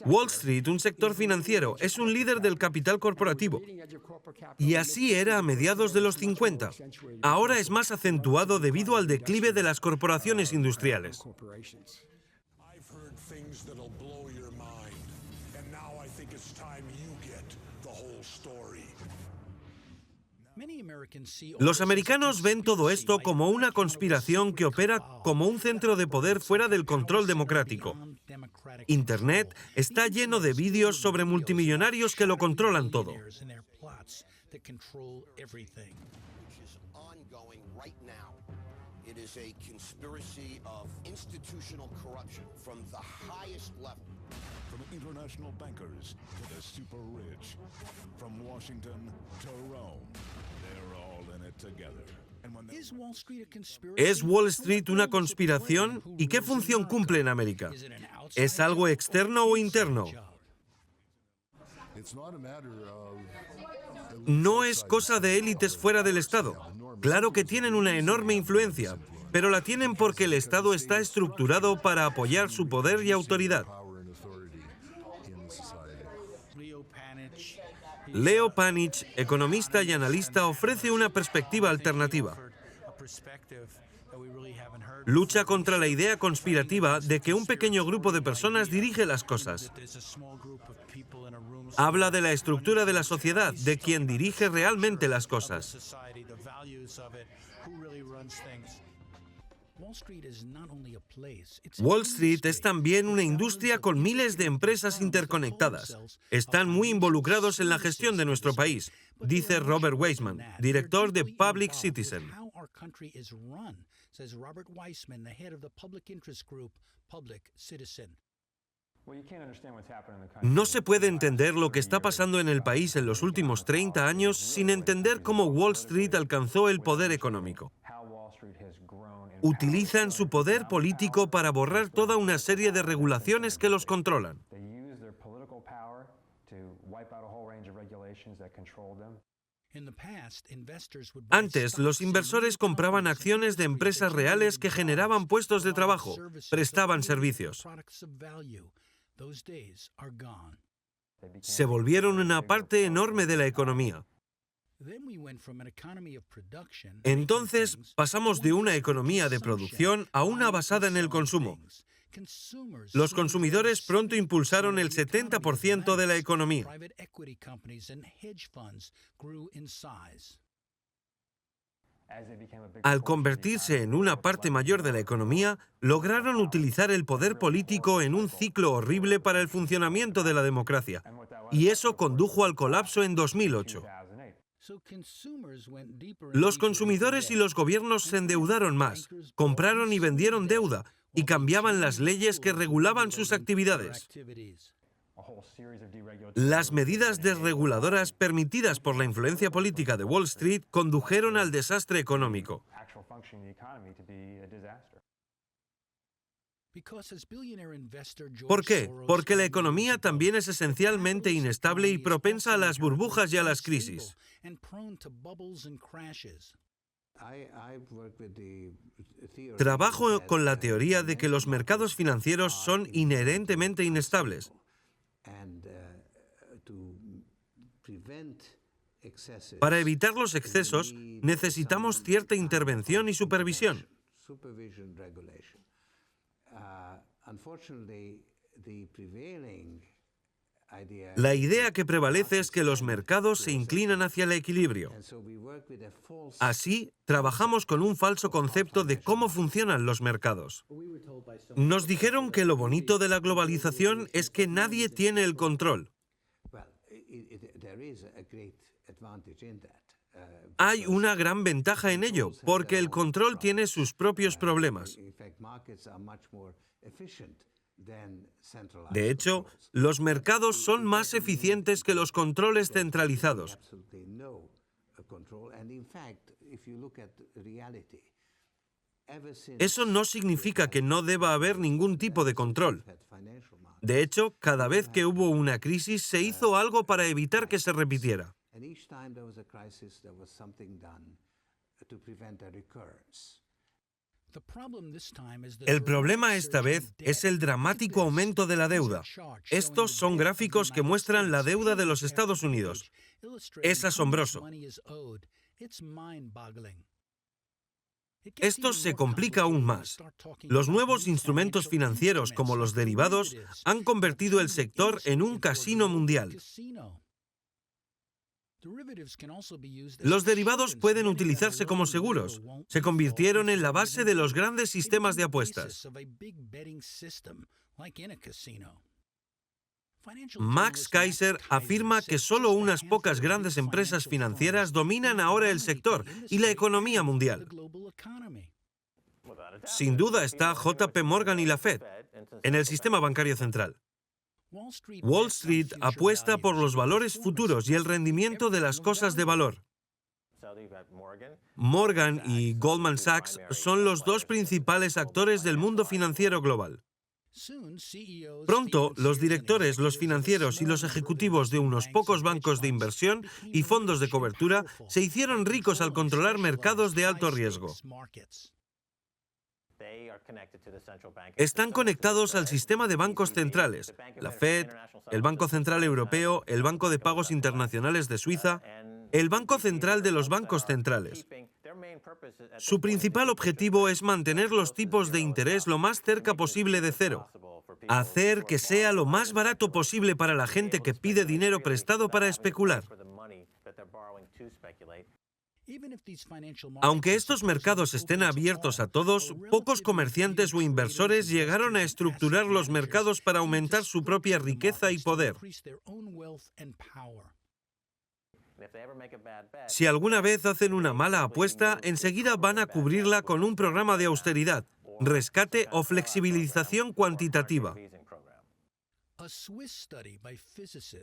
Wall Street, un sector financiero, es un líder del capital corporativo. Y así era a mediados de los 50. Ahora es más acentuado debido al declive de las corporaciones industriales. Los americanos ven todo esto como una conspiración que opera como un centro de poder fuera del control democrático. Internet está lleno de vídeos sobre multimillonarios que lo controlan todo. It is a conspiracy of institutional corruption from the highest level. From international bankers to the super rich, from Washington to Rome, they're all in it together. ¿Es Wall Street una conspiración? ¿Y qué función cumple en América? ¿Es algo externo o interno? No es cosa de élites fuera del Estado. Claro que tienen una enorme influencia, pero la tienen porque el Estado está estructurado para apoyar su poder y autoridad. Leo Panitch, economista y analista, ofrece una perspectiva alternativa. Lucha contra la idea conspirativa de que un pequeño grupo de personas dirige las cosas. Habla de la estructura de la sociedad, de quien dirige realmente las cosas. Wall Street es también una industria con miles de empresas interconectadas. Están muy involucrados en la gestión de nuestro país, dice Robert Weissman, director de Public Citizen. No se puede entender lo que está pasando en el país en los últimos 30 años sin entender cómo Wall Street alcanzó el poder económico. Utilizan su poder político para borrar toda una serie de regulaciones que los controlan. Antes, los inversores compraban acciones de empresas reales que generaban puestos de trabajo, prestaban servicios. Se volvieron una parte enorme de la economía. Entonces, pasamos de una economía de producción a una basada en el consumo. Los consumidores pronto impulsaron el 70% de la economía. Al convertirse en una parte mayor de la economía, lograron utilizar el poder político en un ciclo horrible para el funcionamiento de la democracia. Y eso condujo al colapso en 2008. Los consumidores y los gobiernos se endeudaron más, compraron y vendieron deuda y cambiaban las leyes que regulaban sus actividades. Las medidas desreguladoras permitidas por la influencia política de Wall Street condujeron al desastre económico. ¿Por qué? Porque la economía también es esencialmente inestable y propensa a las burbujas y a las crisis. Trabajo con la teoría de que los mercados financieros son inherentemente inestables. Para evitar los excesos, necesitamos cierta intervención y supervisión. La idea que prevalece es que los mercados se inclinan hacia el equilibrio. Así, trabajamos con un falso concepto de cómo funcionan los mercados. Nos dijeron que lo bonito de la globalización es que nadie tiene el control. Hay una gran ventaja en ello, porque el control tiene sus propios problemas. De hecho, los mercados son más eficientes que los controles centralizados. Eso no significa que no deba haber ningún tipo de control. De hecho, cada vez que hubo una crisis, se hizo algo para evitar que se repitiera. El problema esta vez es el dramático aumento de la deuda. Estos son gráficos que muestran la deuda de los Estados Unidos. Es asombroso. Esto se complica aún más. Los nuevos instrumentos financieros, como los derivados, han convertido el sector en un casino mundial. Los derivados pueden utilizarse como seguros. Se convirtieron en la base de los grandes sistemas de apuestas. Max Keiser afirma que solo unas pocas grandes empresas financieras dominan ahora el sector y la economía mundial. Sin duda está JP Morgan y la Fed en el sistema bancario central. Wall Street apuesta por los valores futuros y el rendimiento de las cosas de valor. Morgan y Goldman Sachs son los dos principales actores del mundo financiero global. Pronto, los directores, los financieros y los ejecutivos de unos pocos bancos de inversión y fondos de cobertura se hicieron ricos al controlar mercados de alto riesgo. Están conectados al sistema de bancos centrales, la Fed, el Banco Central Europeo, el Banco de Pagos Internacionales de Suiza, el Banco Central de los bancos centrales. Su principal objetivo es mantener los tipos de interés lo más cerca posible de cero, hacer que sea lo más barato posible para la gente que pide dinero prestado para especular. Aunque estos mercados estén abiertos a todos, pocos comerciantes o inversores llegaron a estructurar los mercados para aumentar su propia riqueza y poder. Si alguna vez hacen una mala apuesta, enseguida van a cubrirla con un programa de austeridad, rescate o flexibilización cuantitativa.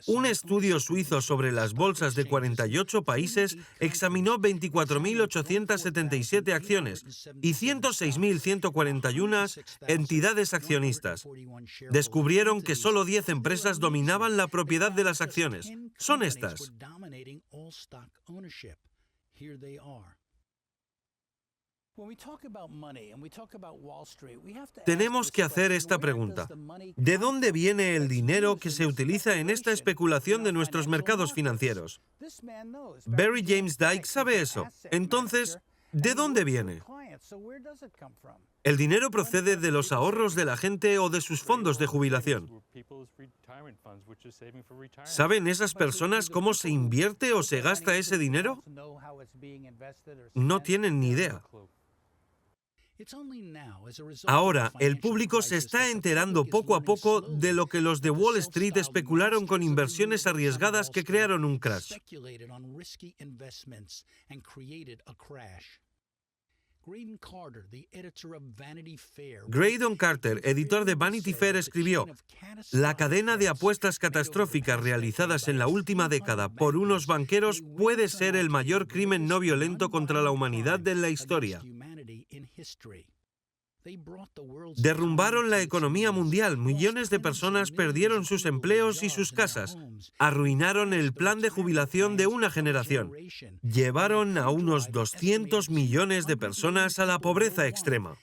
Un estudio suizo sobre las bolsas de 48 países examinó 24.877 acciones y 106.141 entidades accionistas. Descubrieron que solo 10 empresas dominaban la propiedad de las acciones. Son estas. Tenemos que hacer esta pregunta. ¿De dónde viene el dinero que se utiliza en esta especulación de nuestros mercados financieros? Barry James Dyke sabe eso. Entonces, ¿de dónde viene? El dinero procede de los ahorros de la gente o de sus fondos de jubilación. ¿Saben esas personas cómo se invierte o se gasta ese dinero? No tienen ni idea. Ahora, el público se está enterando poco a poco de lo que los de Wall Street especularon con inversiones arriesgadas que crearon un crash. Graydon Carter, editor de Vanity Fair, escribió: "La cadena de apuestas catastróficas realizadas en la última década por unos banqueros puede ser el mayor crimen no violento contra la humanidad de la historia. Derrumbaron la economía mundial, millones de personas perdieron sus empleos y sus casas, arruinaron el plan de jubilación de una generación, llevaron a unos 200 millones de personas a la pobreza extrema".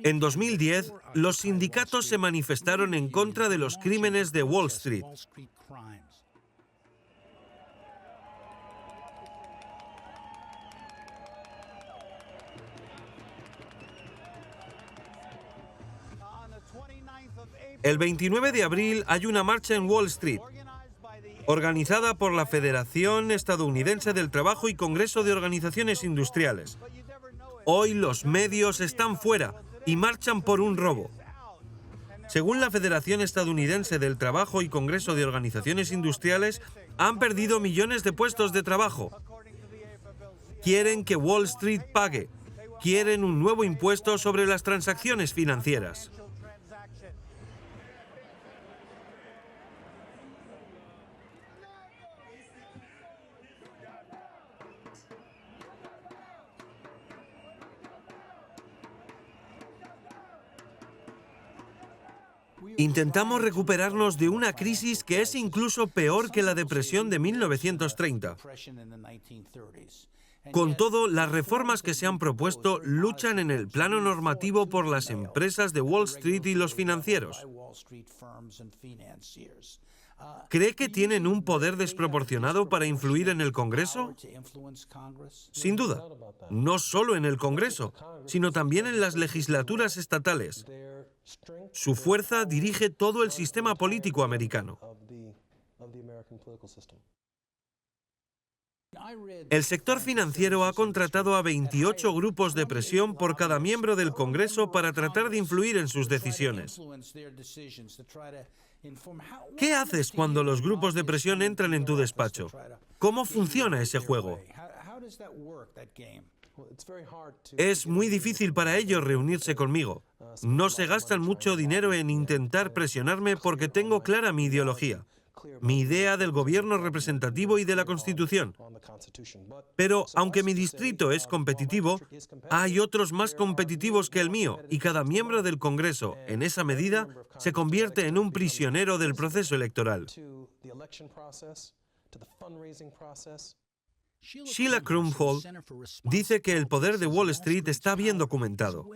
En 2010, los sindicatos se manifestaron en contra de los crímenes de Wall Street. El 29 de abril hay una marcha en Wall Street, organizada por la Federación Estadounidense del Trabajo y Congreso de Organizaciones Industriales. Hoy los medios están fuera y marchan por un robo. Según la Federación Estadounidense del Trabajo y Congreso de Organizaciones Industriales, han perdido millones de puestos de trabajo. Quieren que Wall Street pague. Quieren un nuevo impuesto sobre las transacciones financieras. Intentamos recuperarnos de una crisis que es incluso peor que la depresión de 1930. Con todo, las reformas que se han propuesto luchan en el plano normativo por las empresas de Wall Street y los financieros. ¿Cree que tienen un poder desproporcionado para influir en el Congreso? Sin duda, no solo en el Congreso, sino también en las legislaturas estatales. Su fuerza dirige todo el sistema político americano. El sector financiero ha contratado a 28 grupos de presión por cada miembro del Congreso para tratar de influir en sus decisiones. ¿Qué haces cuando los grupos de presión entran en tu despacho? ¿Cómo funciona ese juego? Es muy difícil para ellos reunirse conmigo. No se gastan mucho dinero en intentar presionarme porque tengo clara mi ideología, mi idea del gobierno representativo y de la Constitución. Pero, aunque mi distrito es competitivo, hay otros más competitivos que el mío, y cada miembro del Congreso, en esa medida, se convierte en un prisionero del proceso electoral. Sheila Krumholz dice que el poder de Wall Street está bien documentado.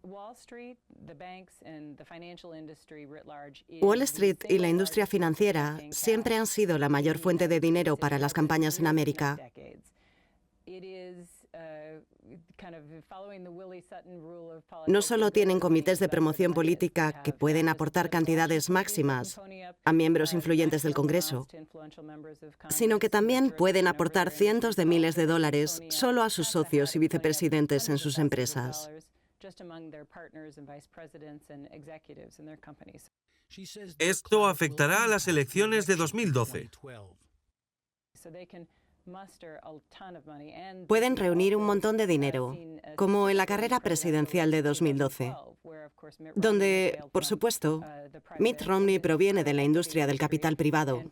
Wall Street y la industria financiera siempre han sido la mayor fuente de dinero para las campañas en América. No solo tienen comités de promoción política que pueden aportar cantidades máximas a miembros influyentes del Congreso, sino que también pueden aportar cientos de miles de dólares solo a sus socios y vicepresidentes en sus empresas. Esto afectará a las elecciones de 2012. Pueden reunir un montón de dinero, como en la carrera presidencial de 2012, donde, por supuesto, Mitt Romney proviene de la industria del capital privado.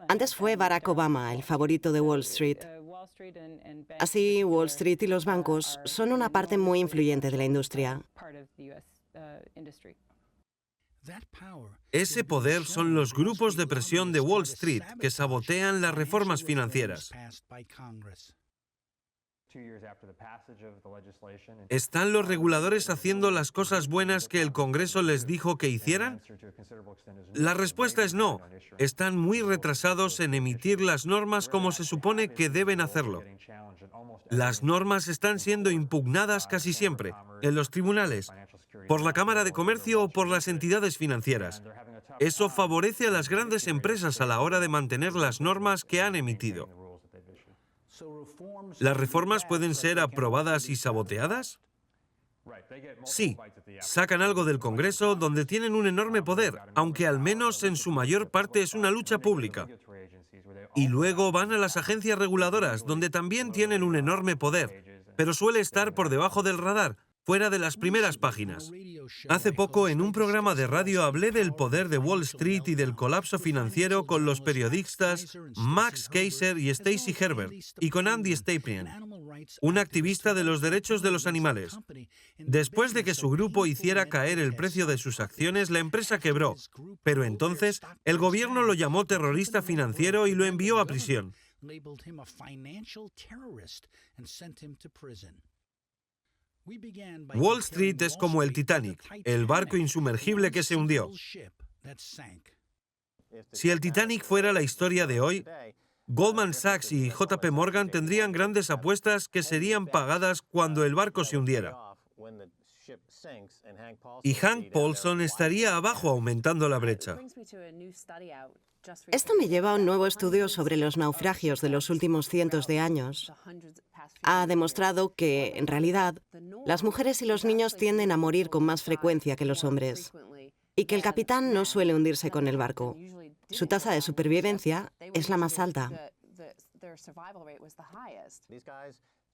Antes fue Barack Obama el favorito de Wall Street. Así, Wall Street y los bancos son una parte muy influyente de la industria. Ese poder son los grupos de presión de Wall Street que sabotean las reformas financieras. ¿Están los reguladores haciendo las cosas buenas que el Congreso les dijo que hicieran? La respuesta es no. Están muy retrasados en emitir las normas como se supone que deben hacerlo. Las normas están siendo impugnadas casi siempre, en los tribunales, por la Cámara de Comercio o por las entidades financieras. Eso favorece a las grandes empresas a la hora de mantener las normas que han emitido. ¿Las reformas pueden ser aprobadas y saboteadas? Sí, sacan algo del Congreso donde tienen un enorme poder, aunque al menos en su mayor parte es una lucha pública. Y luego van a las agencias reguladoras, donde también tienen un enorme poder, pero suele estar por debajo del radar, fuera de las primeras páginas. Hace poco, en un programa de radio, hablé del poder de Wall Street y del colapso financiero con los periodistas Max Keiser y Stacey Herbert, y con Andy Stapleton, un activista de los derechos de los animales. Después de que su grupo hiciera caer el precio de sus acciones, la empresa quebró, pero entonces el gobierno lo llamó terrorista financiero y lo envió a prisión. Wall Street es como el Titanic, el barco insumergible que se hundió. Si el Titanic fuera la historia de hoy, Goldman Sachs y JP Morgan tendrían grandes apuestas que serían pagadas cuando el barco se hundiera. Y Hank Paulson estaría abajo aumentando la brecha. Esto me lleva a un nuevo estudio sobre los naufragios de los últimos cientos de años. Ha demostrado que, en realidad, las mujeres y los niños tienden a morir con más frecuencia que los hombres, y que el capitán no suele hundirse con el barco. Su tasa de supervivencia es la más alta.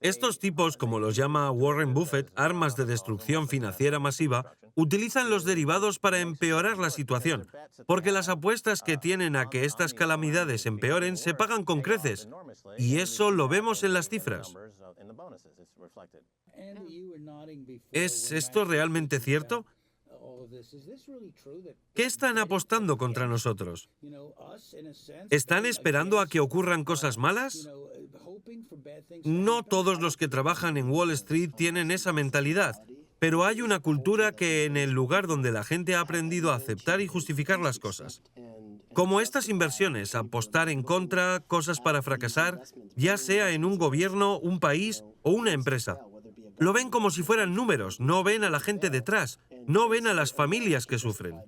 Estos tipos, como los llama Warren Buffett, armas de destrucción financiera masiva, utilizan los derivados para empeorar la situación, porque las apuestas que tienen a que estas calamidades empeoren se pagan con creces, y eso lo vemos en las cifras. ¿Es esto realmente cierto? ¿Qué están apostando contra nosotros? ¿Están esperando a que ocurran cosas malas? No todos los que trabajan en Wall Street tienen esa mentalidad, pero hay una cultura que en el lugar donde la gente ha aprendido a aceptar y justificar las cosas. Como estas inversiones, apostar en contra, cosas para fracasar, ya sea en un gobierno, un país o una empresa. Lo ven como si fueran números, no ven a la gente detrás, no ven a las familias que sufren.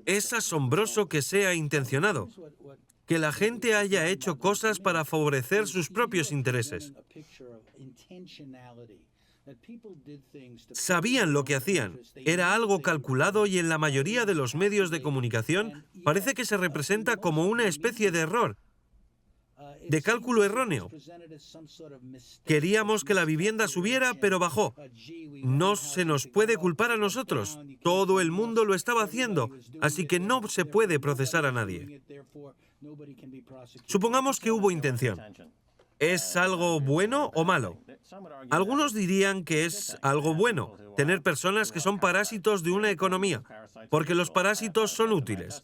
Es asombroso que sea intencionado, que la gente haya hecho cosas para favorecer sus propios intereses. Sabían lo que hacían, era algo calculado y en la mayoría de los medios de comunicación parece que se representa como una especie de error, de cálculo erróneo. Queríamos que la vivienda subiera, pero bajó. No se nos puede culpar a nosotros. Todo el mundo lo estaba haciendo, así que no se puede procesar a nadie. Supongamos que hubo intención. ¿Es algo bueno o malo? Algunos dirían que es algo bueno, tener personas que son parásitos de una economía, porque los parásitos son útiles.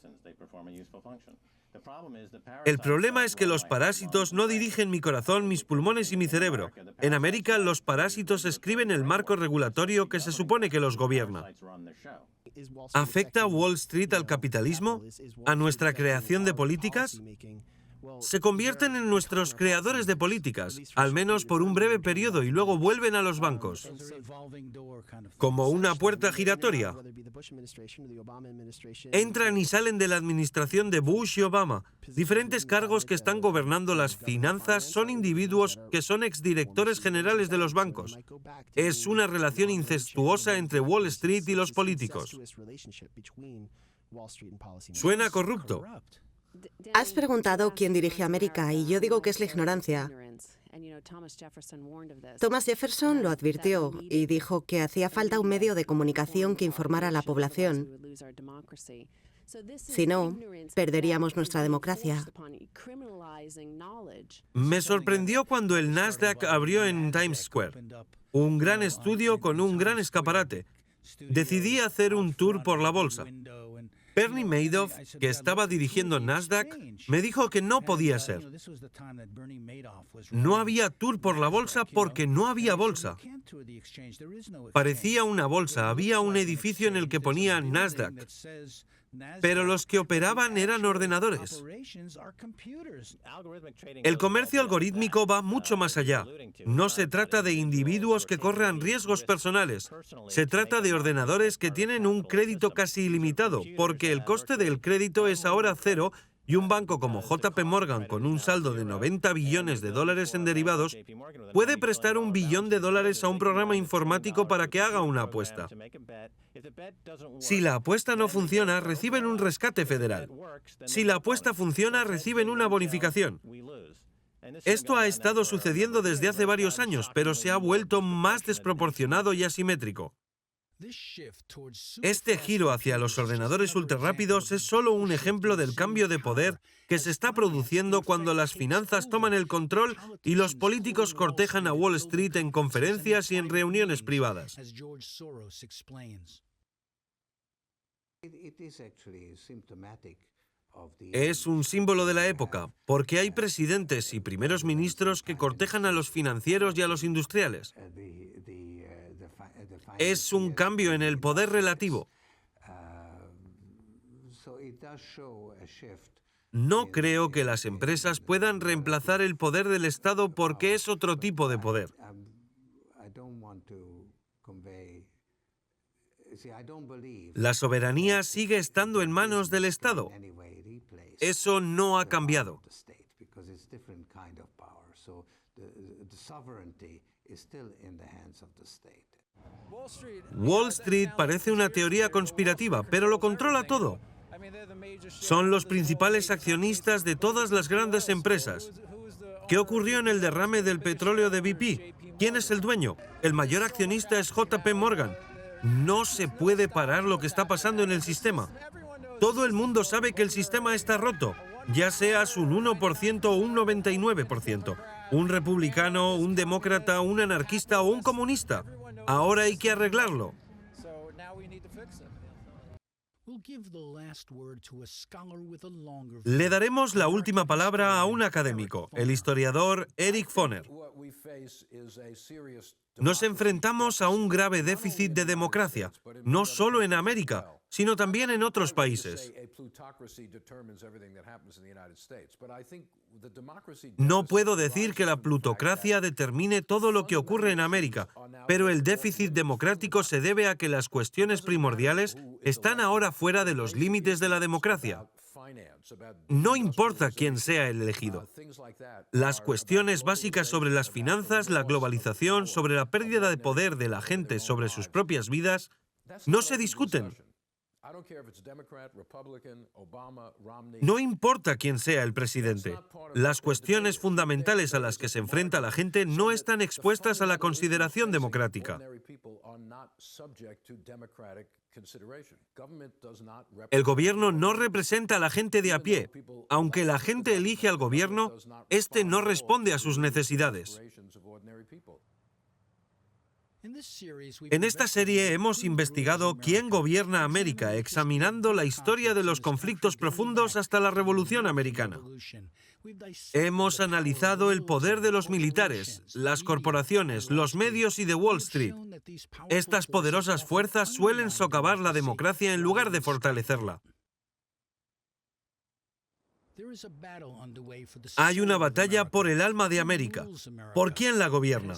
El problema es que los parásitos no dirigen mi corazón, mis pulmones y mi cerebro. En América, los parásitos escriben el marco regulatorio que se supone que los gobierna. ¿Afecta Wall Street al capitalismo? ¿A nuestra creación de políticas? Se convierten en nuestros creadores de políticas, al menos por un breve periodo, y luego vuelven a los bancos. Como una puerta giratoria. Entran y salen de la administración de Bush y Obama. Diferentes cargos que están gobernando las finanzas son individuos que son exdirectores generales de los bancos. Es una relación incestuosa entre Wall Street y los políticos. Suena corrupto. Has preguntado quién dirige América y yo digo que es la ignorancia. Thomas Jefferson lo advirtió y dijo que hacía falta un medio de comunicación que informara a la población. Si no, perderíamos nuestra democracia. Me sorprendió cuando el Nasdaq abrió en Times Square. Un gran estudio con un gran escaparate. Decidí hacer un tour por la bolsa. Bernie Madoff, que estaba dirigiendo Nasdaq, me dijo que no podía ser. No había tour por la bolsa porque no había bolsa. Parecía una bolsa, había un edificio en el que ponía Nasdaq. Pero los que operaban eran ordenadores. El comercio algorítmico va mucho más allá. No se trata de individuos que corran riesgos personales. Se trata de ordenadores que tienen un crédito casi ilimitado, porque el coste del crédito es ahora cero y un banco como JP Morgan, con un saldo de 90 billones de dólares en derivados, puede prestar $1 billón a un programa informático para que haga una apuesta. Si la apuesta no funciona, reciben un rescate federal. Si la apuesta funciona, reciben una bonificación. Esto ha estado sucediendo desde hace varios años, pero se ha vuelto más desproporcionado y asimétrico. Este giro hacia los ordenadores ultrarrápidos es solo un ejemplo del cambio de poder que se está produciendo cuando las finanzas toman el control y los políticos cortejan a Wall Street en conferencias y en reuniones privadas. Es un símbolo de la época, porque hay presidentes y primeros ministros que cortejan a los financieros y a los industriales. Es un cambio en el poder relativo. No creo que las empresas puedan reemplazar el poder del Estado porque es otro tipo de poder. La soberanía sigue estando en manos del Estado. Eso no ha cambiado. Wall Street parece una teoría conspirativa, pero lo controla todo. Son los principales accionistas de todas las grandes empresas. ¿Qué ocurrió en el derrame del petróleo de BP? ¿Quién es el dueño? El mayor accionista es JP Morgan. No se puede parar lo que está pasando en el sistema. Todo el mundo sabe que el sistema está roto. ya seas un 1% o un 99%, un republicano, un demócrata, un anarquista o un comunista. Ahora hay que arreglarlo. Le daremos la última palabra a un académico, el historiador Eric Foner. Nos enfrentamos a un grave déficit de democracia, no solo en América, sino también en otros países. No puedo decir que la plutocracia determine todo lo que ocurre en América, pero el déficit democrático se debe a que las cuestiones primordiales están ahora fuera de los límites de la democracia. No importa quién sea el elegido. Las cuestiones básicas sobre las finanzas, la globalización, sobre la pérdida de poder de la gente sobre sus propias vidas, no se discuten. No importa quién sea el presidente. Las cuestiones fundamentales a las que se enfrenta la gente no están expuestas a la consideración democrática. El gobierno no representa a la gente de a pie. Aunque la gente elige al gobierno, este no responde a sus necesidades. En esta serie hemos investigado quién gobierna América, examinando la historia de los conflictos profundos hasta la Revolución Americana. Hemos analizado el poder de los militares, las corporaciones, los medios y de Wall Street. Estas poderosas fuerzas suelen socavar la democracia en lugar de fortalecerla. Hay una batalla por el alma de América. ¿Por quién la gobierna?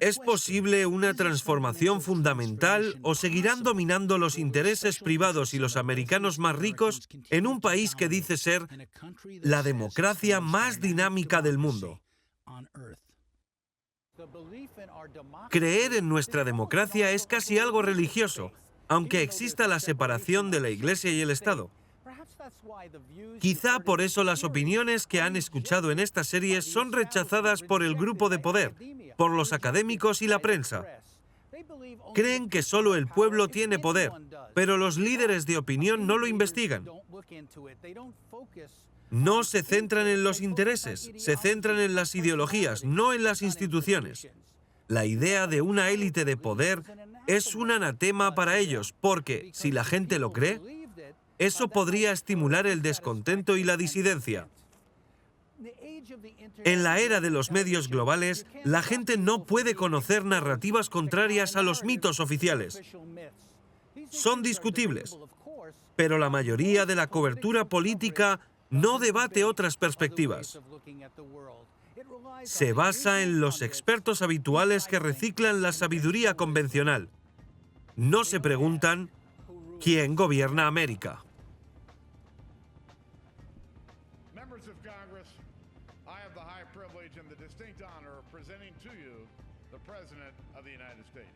¿Es posible una transformación fundamental o seguirán dominando los intereses privados y los americanos más ricos en un país que dice ser la democracia más dinámica del mundo? Creer en nuestra democracia es casi algo religioso, aunque exista la separación de la Iglesia y el Estado. Quizá por eso las opiniones que han escuchado en esta serie son rechazadas por el grupo de poder, por los académicos y la prensa. Creen que solo el pueblo tiene poder, pero los líderes de opinión no lo investigan. No se centran en los intereses, se centran en las ideologías, no en las instituciones. La idea de una élite de poder es un anatema para ellos, porque, si la gente lo cree, eso podría estimular el descontento y la disidencia. En la era de los medios globales, la gente no puede conocer narrativas contrarias a los mitos oficiales. Son discutibles, pero la mayoría de la cobertura política no debate otras perspectivas. Se basa en los expertos habituales que reciclan la sabiduría convencional. No se preguntan quién gobierna América. Members of Congress, I have the high privilege and the distinct honor of presenting to you the President of the United States.